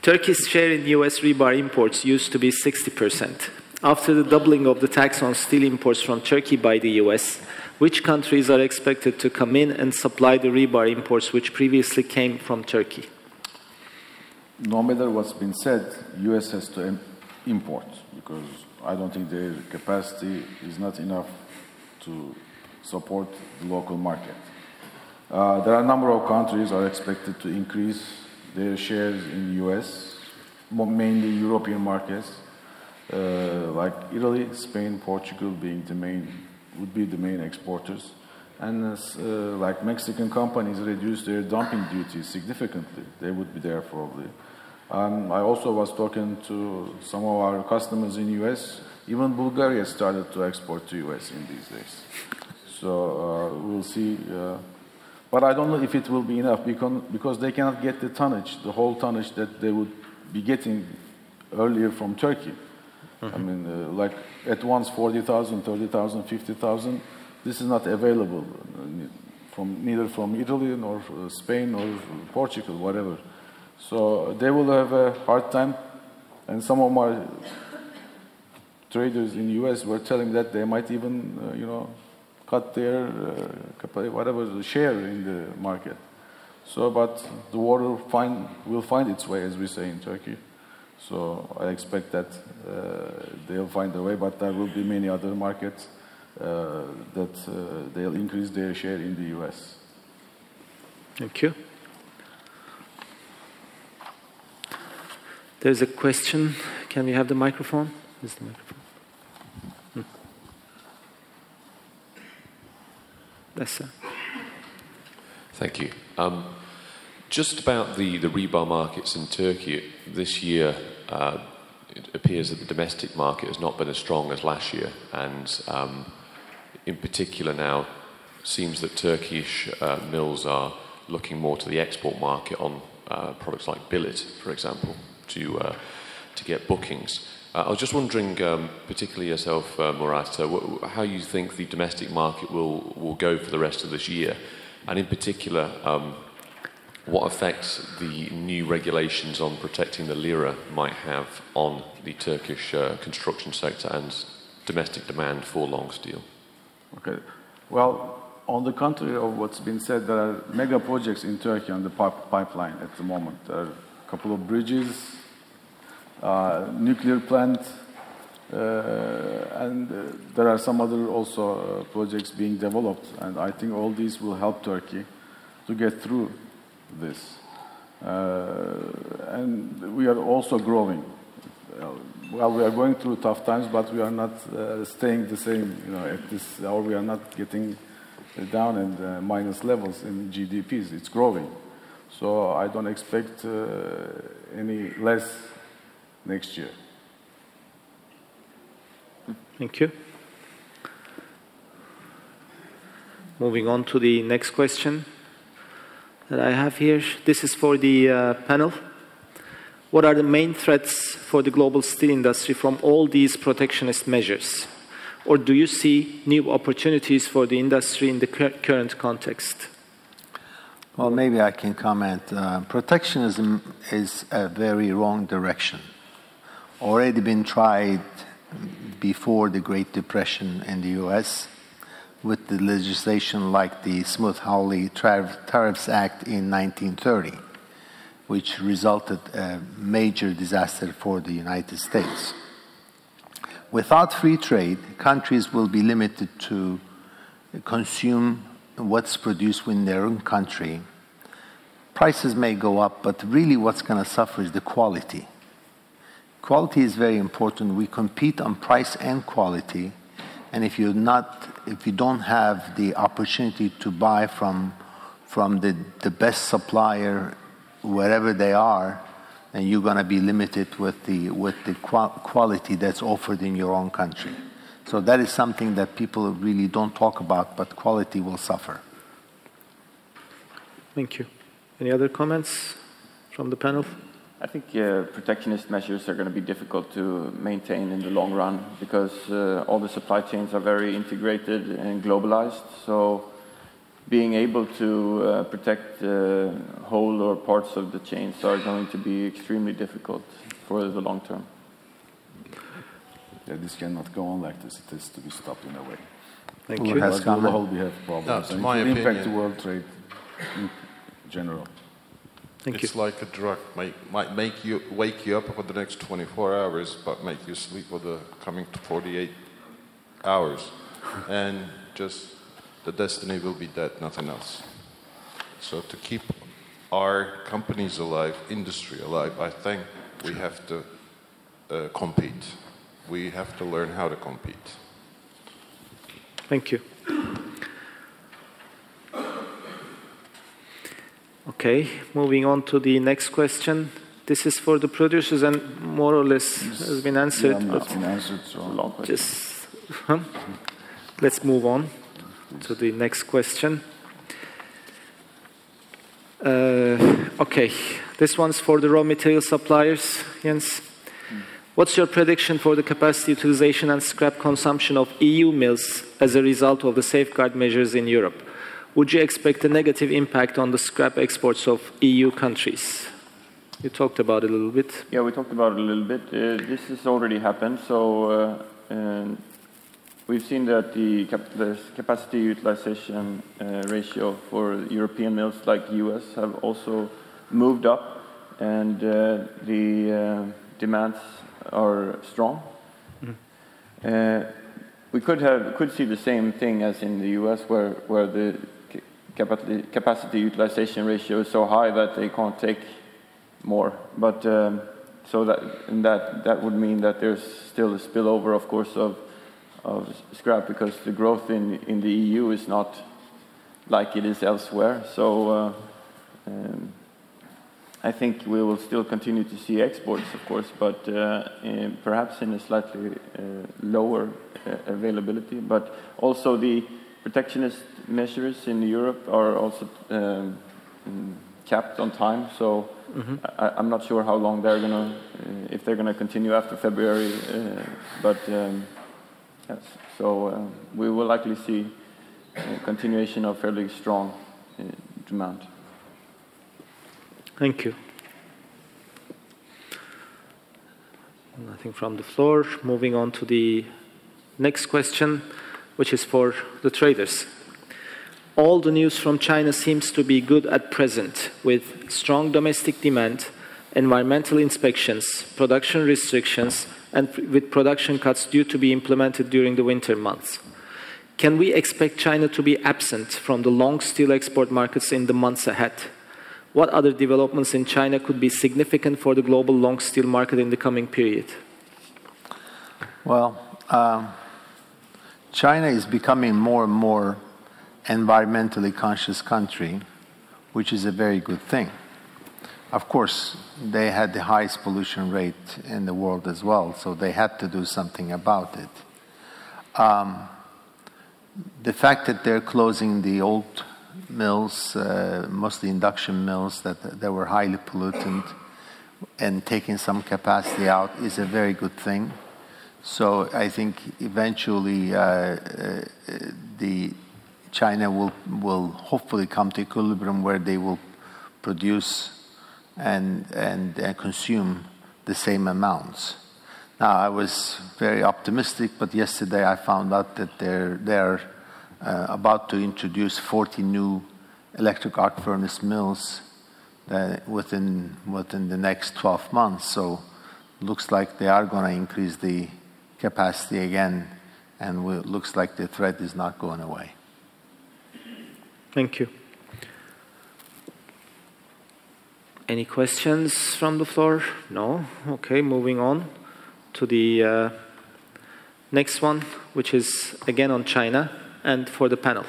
S1: Turkey's share in US rebar imports used to be 60%. After the doubling of the tax on steel imports from Turkey by the US, which countries are expected to come in and supply the rebar imports which previously came from Turkey?
S4: No matter what's been said, US has to import, because I don't think their capacity is not enough to support the local market. There are a number of countries are expected to increase their shares in US, mainly European markets, like Italy, Spain, Portugal would be the main exporters. And like Mexican companies reduce their dumping duties significantly. They would be there probably. I also was talking to some of our customers in US. Even Bulgaria started to export to US in these days. So we'll see. But I don't know if it will be enough, because they cannot get the tonnage, the whole tonnage that they would be getting earlier from Turkey. I mean, like at once 40,000, 30,000, 50,000. This is not available neither from Italy nor Spain or Portugal, whatever. So they will have a hard time. And some of my traders in the US were telling that they might even, cut their whatever the share in the market. So, but the water will find its way, as we say in Turkey. So I expect that they'll find a way, but there will be many other markets that they'll increase their share in the US.
S1: Thank you. There's a question. Can we have the microphone? Is the microphone? Yes, sir.
S7: Thank you. Just about the rebar markets in Turkey this year, it appears that the domestic market has not been as strong as last year, and in particular now, it seems that Turkish mills are looking more to the export market on products like billet, for example, to get bookings. I was just wondering, particularly yourself, Murat, how you think the domestic market will go for the rest of this year, and in particular, what effects the new regulations on protecting the lira might have on the Turkish construction sector and domestic demand for long steel.
S4: Okay. Well, on the contrary of what's been said, there are mega projects in Turkey on the pipeline at the moment. There are a couple of bridges, nuclear plant, and there are some other also projects being developed, and I think all these will help Turkey to get through this. And we are also growing. Well, we are going through tough times, but we are not staying the same, at this, or we are not getting down in minus levels in GDPs. It's growing. So I don't expect any less next year.
S1: Thank you. Moving on to the next question that I have here. This is for the panel. What are the main threats for the global steel industry from all these protectionist measures? Or do you see new opportunities for the industry in the current context?
S3: Well, maybe I can comment. Protectionism is a very wrong direction. Already been tried before the Great Depression in the US with the legislation like the Smoot-Hawley Tariffs Act in 1930, which resulted in a major disaster for the United States. Without free trade, countries will be limited to consume what's produced in their own country. Prices may go up, but really what's going to suffer is the quality. Quality is very important. We compete on price and quality, and if you don't have the opportunity to buy from the best supplier, wherever they are, and you're going to be limited with the quality that's offered in your own country. So that is something that people really don't talk about, but quality will suffer.
S1: Thank you. Any other comments from the panel?
S2: I think protectionist measures are going to be difficult to maintain in the long run because all the supply chains are very integrated and globalized. So being able to protect whole or parts of the chains are going to be extremely difficult for the long term.
S4: Yeah, this cannot go on like this. It has to be stopped in a way.
S1: Thank you.
S4: As a whole, we have problems.
S6: No,
S4: and
S6: my
S4: it will impact the
S6: opinion.
S4: world trade in general.
S1: Thank
S6: It's
S1: you.
S6: like a drug. Might wake you up for the next 24 hours, but make you sleep for the coming 48 hours. And just the destiny will be that, nothing else. So to keep our companies alive, industry alive, I think we have to compete. We have to learn how to compete.
S1: Thank you. Okay, moving on to the next question. This is for the producers and more or less has been answered.
S4: Yeah,
S1: but
S4: it's been answered, so
S1: just let's move on to the next question. Okay, this one's for the raw material suppliers, Jens. What's your prediction for the capacity utilization and scrap consumption of EU mills as a result of the safeguard measures in Europe? Would you expect a negative impact on the scrap exports of EU countries? You talked about it a little bit.
S2: Yeah, we talked about it a little bit. This has already happened. So we've seen that the capacity utilization ratio for European mills like US have also moved up, and the demands are strong. We could see the same thing as in the US, where the capacity utilization ratio is so high that they can't take more. But so that would mean that there's still a spillover, of course, of scrap, because the growth in the EU is not like it is elsewhere. So I think we will still continue to see exports, of course, but perhaps in a slightly lower availability. But also the protectionist measures in Europe are also capped on time. So I'm not sure how long they're gonna, if they're gonna continue after February. Yes, so we will likely see a continuation of fairly strong demand.
S1: Thank you. Nothing from the floor. Moving on to the next question, which is for the traders. All the news from China seems to be good at present, with strong domestic demand, environmental inspections, production restrictions, and with production cuts due to be implemented during the winter months. Can we expect China to be absent from the long steel export markets in the months ahead? What other developments in China could be significant for the global long steel market in the coming period?
S3: Well, China is becoming more and more environmentally conscious country, which is a very good thing. Of course, they had the highest pollution rate in the world as well, so they had to do something about it. The fact that they're closing the old mills, mostly induction mills that were highly pollutant, and taking some capacity out is a very good thing. So I think eventually China will hopefully come to equilibrium where they will produce and consume the same amounts. Now, I was very optimistic, but yesterday I found out that they're about to introduce 40 new electric arc furnace mills within the next 12 months. So looks like they are going to increase the capacity again, and it looks like the threat is not going away.
S1: Thank you. Any questions from the floor? No? Okay, moving on to the next one, which is again on China and for the panel.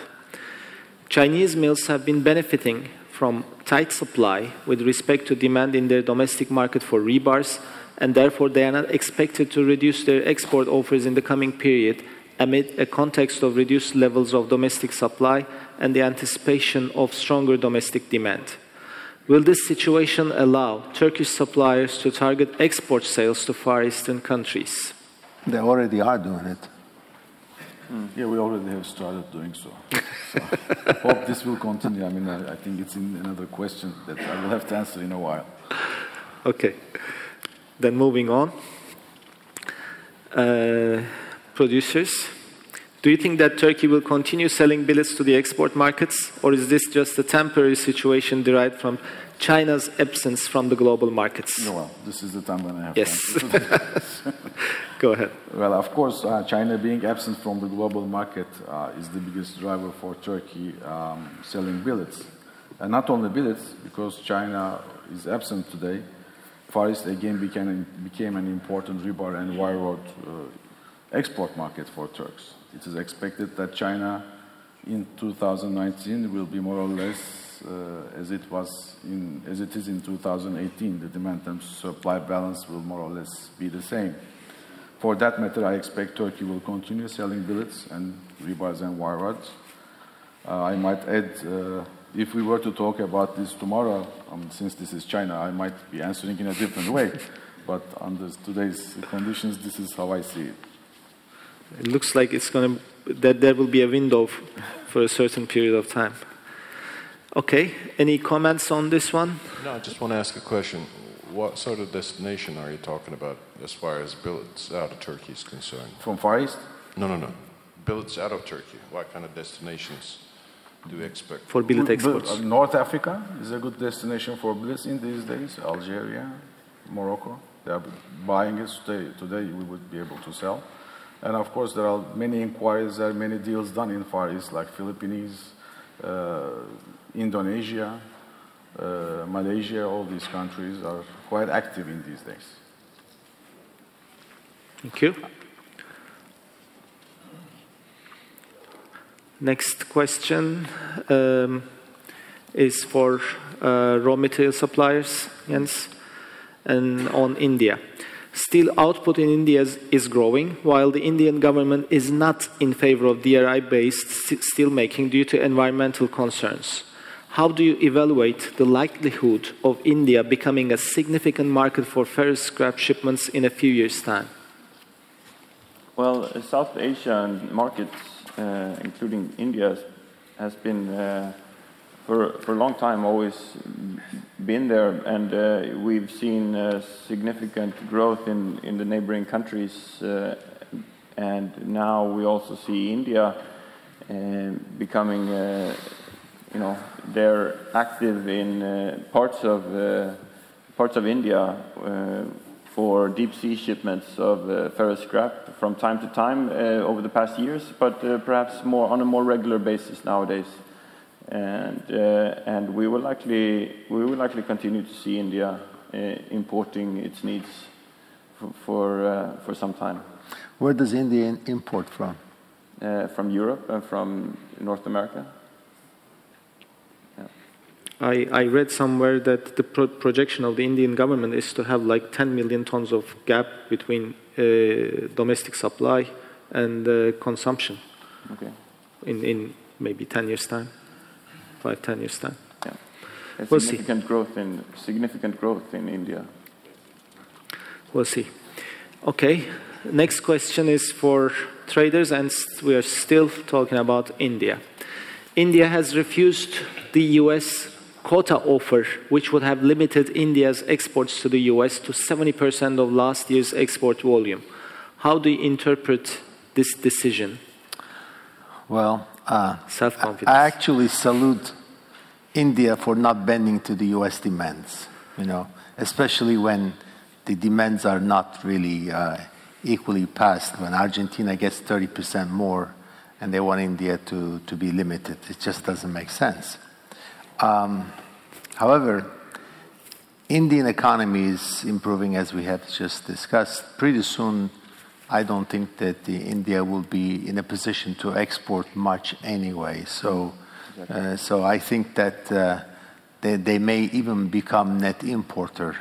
S1: Chinese mills have been benefiting from tight supply with respect to demand in their domestic market for rebars, and therefore they are not expected to reduce their export offers in the coming period amid a context of reduced levels of domestic supply and the anticipation of stronger domestic demand. Will this situation allow Turkish suppliers to target export sales to Far Eastern countries?
S3: They already are doing it.
S4: Yeah, we already have started doing so. So I hope this will continue. I mean, I think it's in another question that I will have to answer in a while.
S1: Okay. Then moving on. Producers, do you think that Turkey will continue selling billets to the export markets, or is this just a temporary situation derived from China's absence from the global markets?
S4: No, well, this is the time when I have
S1: yes.
S4: to answer.
S1: Go ahead.
S4: Well, of course, China being absent from the global market is the biggest driver for Turkey selling billets. And not only billets, because China is absent today, Far East again became an important rebar and wire rod export market for Turks. It is expected that China in 2019 will be more or less as it is in 2018. The demand and supply balance will more or less be the same. For that matter, I expect Turkey will continue selling billets and rebars and wire rods. I might add, if we were to talk about this tomorrow, since this is China, I might be answering in a different way. But under today's conditions, this is how I see it.
S1: It looks like that there will be a window for a certain period of time. Okay, any comments on this one?
S6: No, I just want to ask a question. What sort of destination are you talking about as far as billets out of Turkey is concerned?
S4: From Far East?
S6: No. billets out of Turkey? What kind of destinations do you expect?
S1: For billet exports.
S4: North Africa is a good destination for billets in these days. Algeria, Morocco. They are buying it today. We would be able to sell. And of course, there are many inquiries, there are many deals done in Far East, like Philippines, Indonesia, Malaysia. All these countries are quite active in these days.
S1: Thank you. Next question is for raw material suppliers, Jens, and on India. Steel output in India is growing, while the Indian government is not in favor of DRI-based steelmaking due to environmental concerns. How do you evaluate the likelihood of India becoming a significant market for ferrous scrap shipments in a few years' time?
S2: Well, South Asian markets, including India, has been for a long time always been there, and we've seen significant growth in the neighboring countries, and now we also see India becoming, they're active in parts of India for deep sea shipments of ferrous scrap from time to time over the past years, but perhaps on a more regular basis nowadays. And we will likely continue to see India importing its needs for some time.
S3: Where does India import from?
S2: From Europe and from North America. Yeah.
S1: I read somewhere that the projection of the Indian government is to have like 10 million tons of gap between domestic supply and consumption. Okay. In maybe 10 years' time. 5-10 years' time.
S2: Yeah. Significant growth in India.
S1: We'll see. Okay. Next question is for traders, and we are still talking about India. India has refused the U.S. quota offer, which would have limited India's exports to the U.S. to 70% of last year's export volume. How do you interpret this decision?
S3: Well,
S1: self-confidence.
S3: I actually salute India for not bending to the U.S. demands, especially when the demands are not really equally passed. When Argentina gets 30% more and they want India to be limited, it just doesn't make sense. However, Indian economy is improving, as we have just discussed. Pretty soon, I don't think that India will be in a position to export much anyway. So I think that they may even become net importer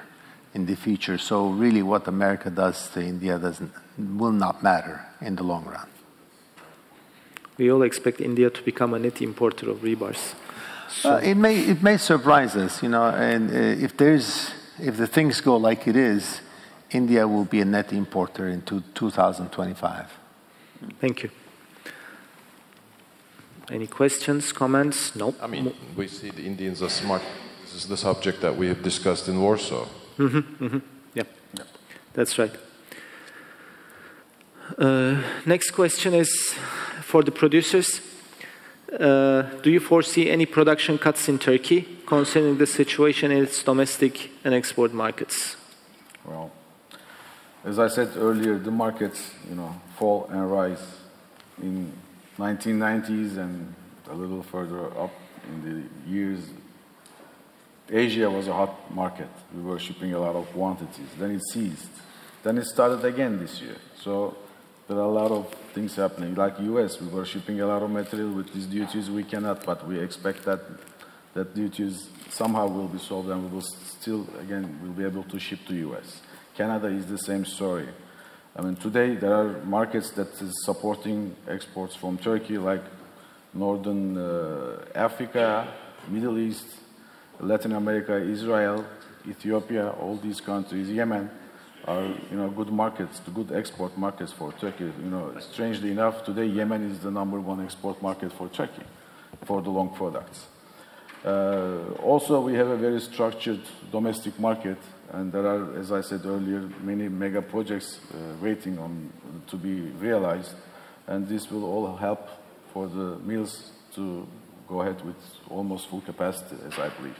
S3: in the future. So really what America does to India will not matter in the long run.
S1: We all expect India to become a net importer of rebars. So
S3: it may surprise us, and if the things go like it is, India will be a net importer in 2025.
S1: Thank you. Any questions, comments? No.
S6: I mean, we see the Indians are smart. This is the subject that we have discussed in Warsaw.
S1: Yeah, that's right. Next question is for the producers. Do you foresee any production cuts in Turkey, considering the situation in its domestic and export markets?
S4: Well, as I said earlier, the markets, fall and rise in 1990s and a little further up in the years. Asia was a hot market. We were shipping a lot of quantities. Then it ceased. Then it started again this year. So there are a lot of things happening. Like US, we were shipping a lot of material with these duties. We cannot, but we expect that duties somehow will be solved and we will still, again, we'll be able to ship to US. Canada is the same story. I mean, today there are markets that is supporting exports from Turkey, like Northern Africa, Middle East, Latin America, Israel, Ethiopia, all these countries, Yemen, are good markets, good export markets for Turkey. Strangely enough, today Yemen is the #1 export market for Turkey, for the long products. Also, we have a very structured domestic market, and there are, as I said earlier, many mega projects waiting to be realized. And this will all help for the mills to go ahead with almost full capacity, as I believe.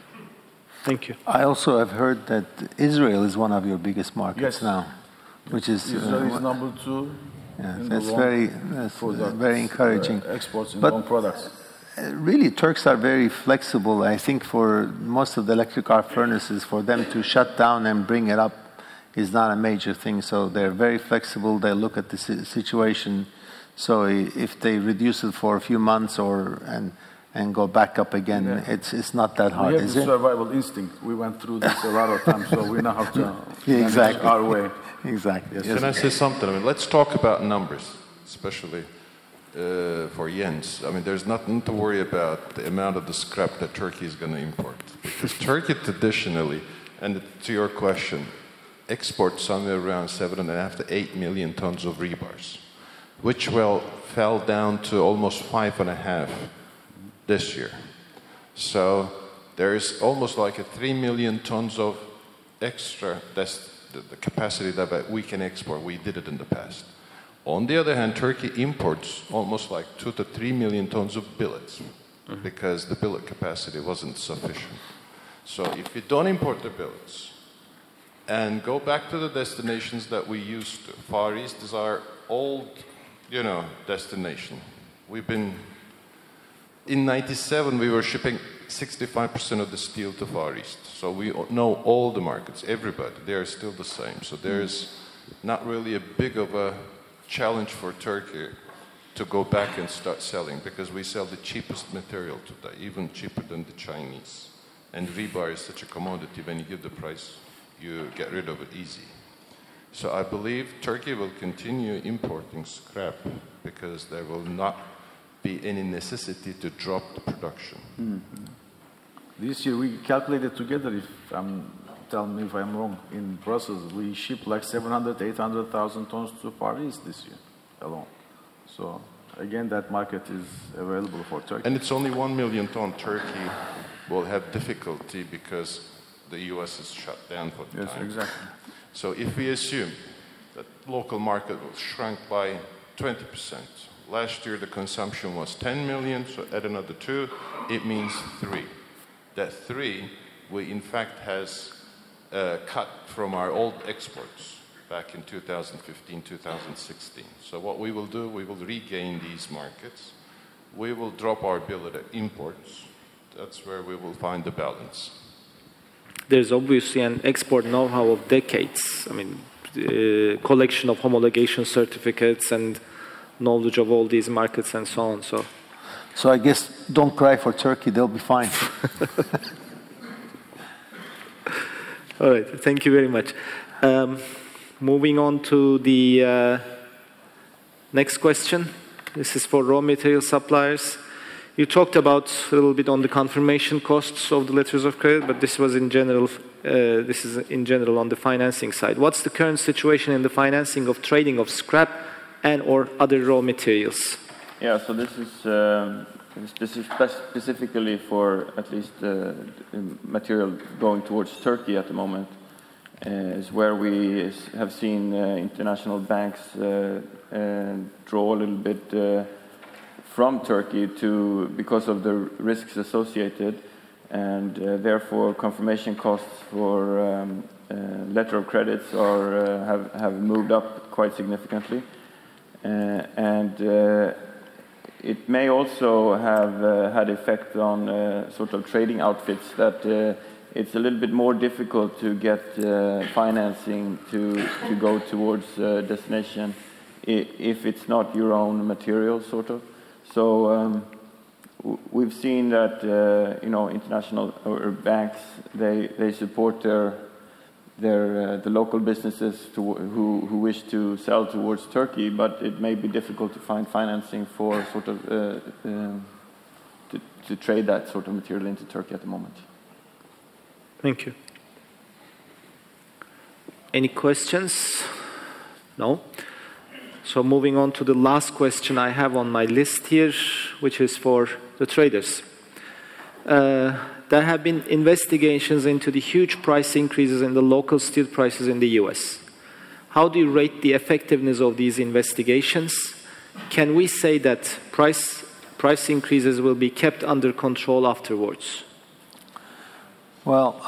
S1: Thank you.
S3: I also have heard that Israel is one of your biggest markets now, which is
S4: Israel is number 2.
S3: Yeah, that's very encouraging.
S4: Exports in long products.
S3: Really, Turks are very flexible. I think for most of the electric arc furnaces, for them to shut down and bring it up is not a major thing. So they're very flexible. They look at the situation. So if they reduce it for a few months and go back up again, it's not that hard,
S4: we have
S3: is
S4: the
S3: it?
S4: survival instinct. We went through this a lot of times, so we know how to
S3: exactly.
S4: manage our way.
S3: Exactly.
S6: Yes. Can I say something? I mean, let's talk about numbers, especially for Jens. I mean, there's nothing to worry about the amount of the scrap that Turkey is going to import. Because Turkey traditionally, and to your question, exports somewhere around 7.5 to 8 million tons of rebars, which fell down to almost 5.5 this year. So there is almost like a 3 million tons of extra, that's the capacity that we can export. We did it in the past. On the other hand, Turkey imports almost like 2 to 3 million tons of billets because the billet capacity wasn't sufficient. So if you don't import the billets and go back to the destinations that we used to, Far East is our old, destination. We've been, in 97, we were shipping 65% of the steel to Far East. So we know all the markets, everybody, they are still the same. So there's not really a big of a challenge for Turkey to go back and start selling because we sell the cheapest material today, even cheaper than the Chinese. And rebar is such a commodity, when you give the price, you get rid of it easy. So I believe Turkey will continue importing scrap because there will not be any necessity to drop the production.
S4: Mm-hmm. This year we calculated together, tell me if I'm wrong, in Brussels we shipped like 700, 800,000 tons to Far East this year alone. So again, that market is available for Turkey.
S6: And it's only 1 million ton. Turkey will have difficulty because the US is shut down for the time.
S4: Exactly.
S6: So if we assume that local market will shrink by 20%, last year the consumption was 10 million, so add another 2, it means 3. That 3, we in fact has cut from our old exports back in 2015, 2016. So what we will do, we will regain these markets. We will drop our billet imports. That's where we will find the balance.
S1: There's obviously an export know-how of decades. I mean, collection of homologation certificates and knowledge of all these markets and so on.
S3: So I guess don't cry for Turkey, they'll be fine.
S1: All right, thank you very much. Moving on to the next question. This is for raw material suppliers. You talked about a little bit on the confirmation costs of the letters of credit, but this was in general. This is in general on the financing side. What's the current situation in the financing of trading of scrap and/or other raw materials?
S2: Yeah, so this is specifically for at least material going towards Turkey at the moment, is where we have seen international banks draw a little bit from Turkey because of the risks associated, and therefore confirmation costs for letter of credits have moved up quite significantly, and it may also have had effect on sort of trading outfits that it's a little bit more difficult to get financing to go towards destination if it's not your own material, sort of. So we've seen that international banks they support the local businesses who wish to sell towards Turkey, but it may be difficult to find financing for sort of to trade that sort of material into Turkey at the moment.
S1: Thank you. Any questions? No? So moving on to the last question I have on my list here, which is for the traders. There have been investigations into the huge price increases in the local steel prices in the US. How do you rate the effectiveness of these investigations? can we say that price increases will be kept under control afterwards?
S3: Well,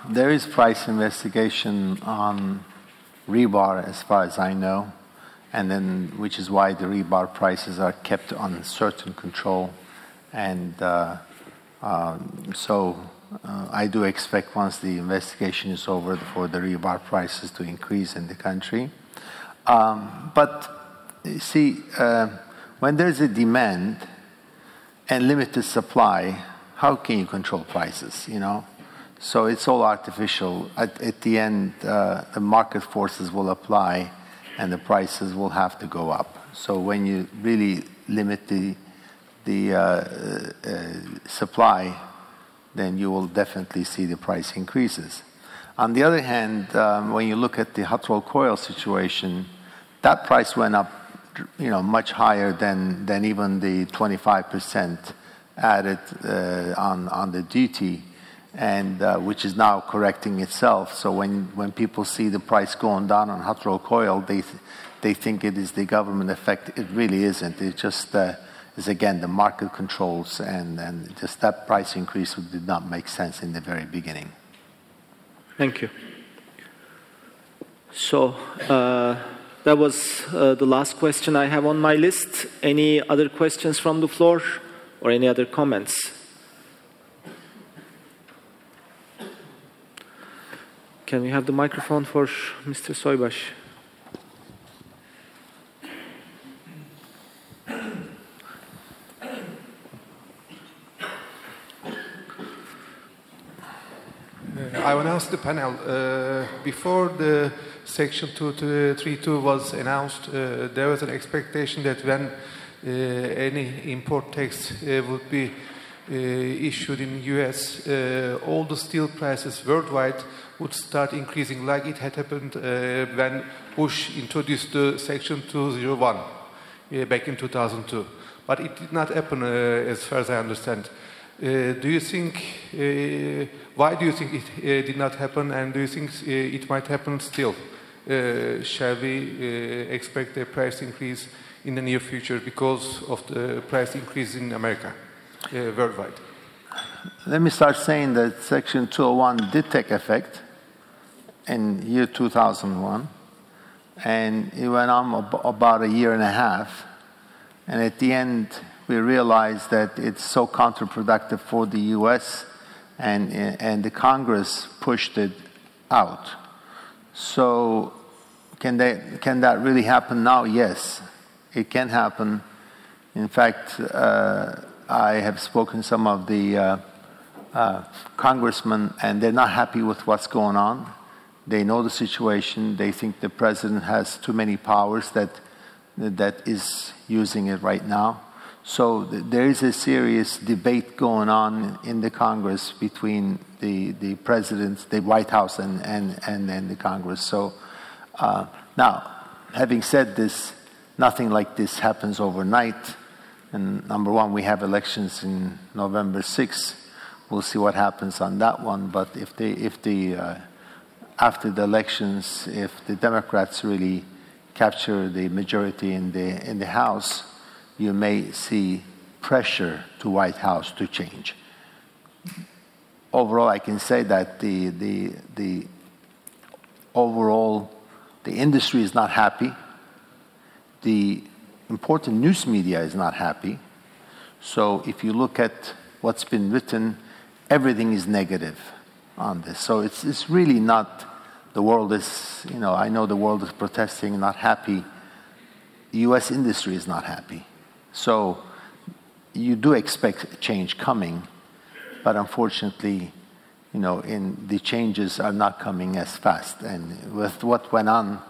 S3: there is price investigation on rebar, as far as I know, and then which is why the rebar prices are kept on certain control, and I do expect once the investigation is over for the rebar prices to increase in the country. But you see, when there's a demand and limited supply, how can you control prices, you know? So it's all artificial. At the end, the market forces will apply and the prices will have to go up. So when you really limit the supply, then you will definitely see the price increases. On the other hand, when you look at the hot rolled coil situation, that price went up, you know, much higher than even the 25% added on the duty, and which is now correcting itself. So when people see the price going down on hot rolled coil, they think it is the government effect. It really isn't. It just is, again, the market controls, and just that price increase did not make sense in the very beginning.
S1: Thank you. So that was the last question I have on my list. Any other questions from the floor or any other comments? Can we have the microphone for Mr. Soybaş?
S8: I want to ask the panel, before the Section 232 was announced, there was an expectation that when any import tax would be issued in the US, all the steel prices worldwide would start increasing, like it had happened when Bush introduced the Section 201 back in 2002. But it did not happen, as far as I understand. Do you think, why do you think it did not happen, and do you think it might happen still? Shall we expect a price increase in the near future because of the price increase in America, worldwide?
S3: Let me start saying that Section 201 did take effect in year 2001, and it went on about a year and a half, and at the end we realized that it's so counterproductive for the US, and the Congress pushed it out. So can that really happen now? Yes, it can happen. In fact, I have spoken to some of the congressmen, and they're not happy with what's going on. They know the situation. They think the president has too many powers that is using it right now. So there is a serious debate going on in the Congress between the president, the White House, and the Congress. So now, having said this, nothing like this happens overnight. And number one, we have elections in November 6th. We'll see what happens on that one. But after the elections, if the Democrats really capture the majority in the House, you may see pressure to White House to change. Overall, I can say that the industry is not happy. The important news media is not happy. So if you look at what's been written, everything is negative on this. So it's really not, the world is, you know, I know the world is protesting, not happy. The US industry is not happy. So you do expect change coming, but unfortunately, you know, the changes are not coming as fast. And with what went on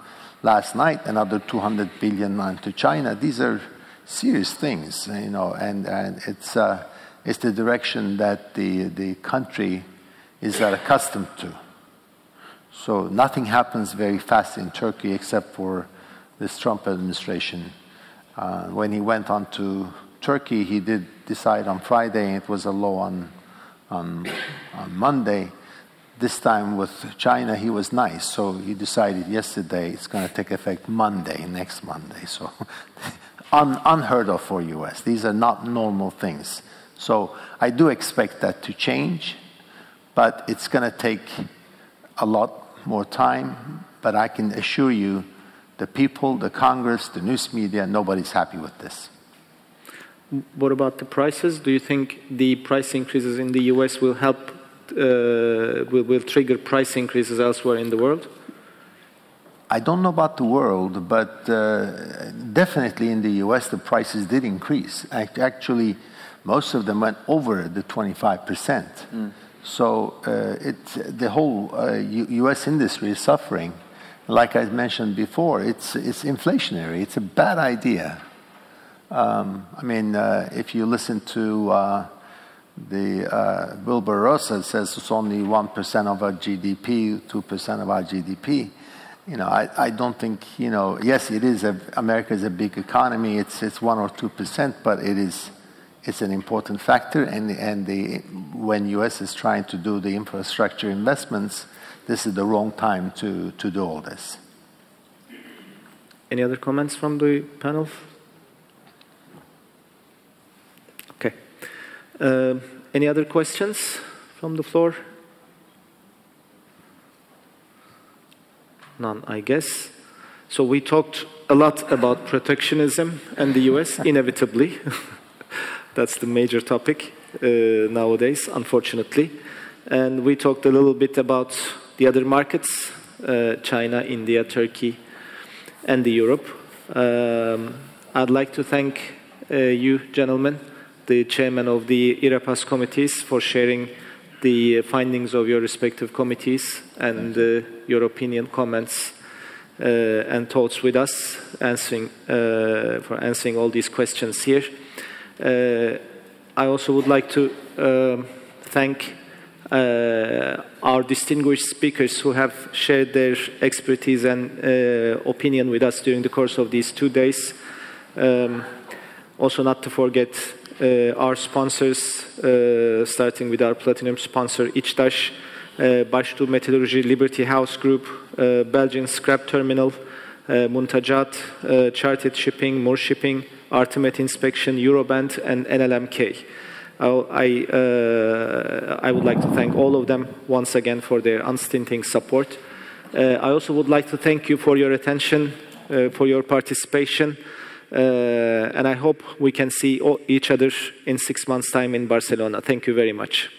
S3: last night, another 200 billion onto China, these are serious things, you know, and it's the direction that the country is not accustomed to. So nothing happens very fast in Turkey except for this Trump administration. When he went on to Turkey, he did decide on Friday, and it was a law on Monday. This time with China, he was nice, so he decided yesterday it's going to take effect Monday, next Monday. So unheard of for US. These are not normal things. So I do expect that to change, but it's going to take a lot more time. But I can assure you, the people, the Congress, the news media, nobody's happy with this.
S1: What about the prices? Do you think the price increases in the US will help, will trigger price increases elsewhere in the world?
S3: I don't know about the world, but definitely in the US, the prices did increase. Actually, most of them went over the 25%. So the whole US industry is suffering. Like I mentioned before, it's inflationary. It's a bad idea. I mean, if you listen to Wilbur Ross says it's only 1% of our GDP, 2% of our GDP. You know, I don't think, you know, yes, it is, America is a big economy, it's 1 or 2%, but it's an important factor, and when US is trying to do the infrastructure investments, this is the wrong time to do all this.
S1: Any other comments from the panel? Okay. Any other questions from the floor? None, I guess. So we talked a lot about protectionism and the US, inevitably. That's the major topic nowadays, unfortunately. And we talked a little bit about the other markets, China, India, Turkey, and Europe. I'd like to thank you, gentlemen, the chairman of the IREPAS committees, for sharing the findings of your respective committees and your opinion, comments, and thoughts with us, for answering all these questions here. I also would like to thank our distinguished speakers who have shared their expertise and opinion with us during the course of these 2 days. Also, not to forget our sponsors, starting with our platinum sponsor, ICDAS, Baştu Metallurgy, Liberty House Group, Belgian Scrap Terminal, Muntajat, Chartered Shipping, Moore Shipping, Artemet Inspection, Euroband, and NLMK. I would like to thank all of them once again for their unstinting support. I also would like to thank you for your attention, for your participation, and I hope we can see each other in 6 months' time in Barcelona. Thank you very much.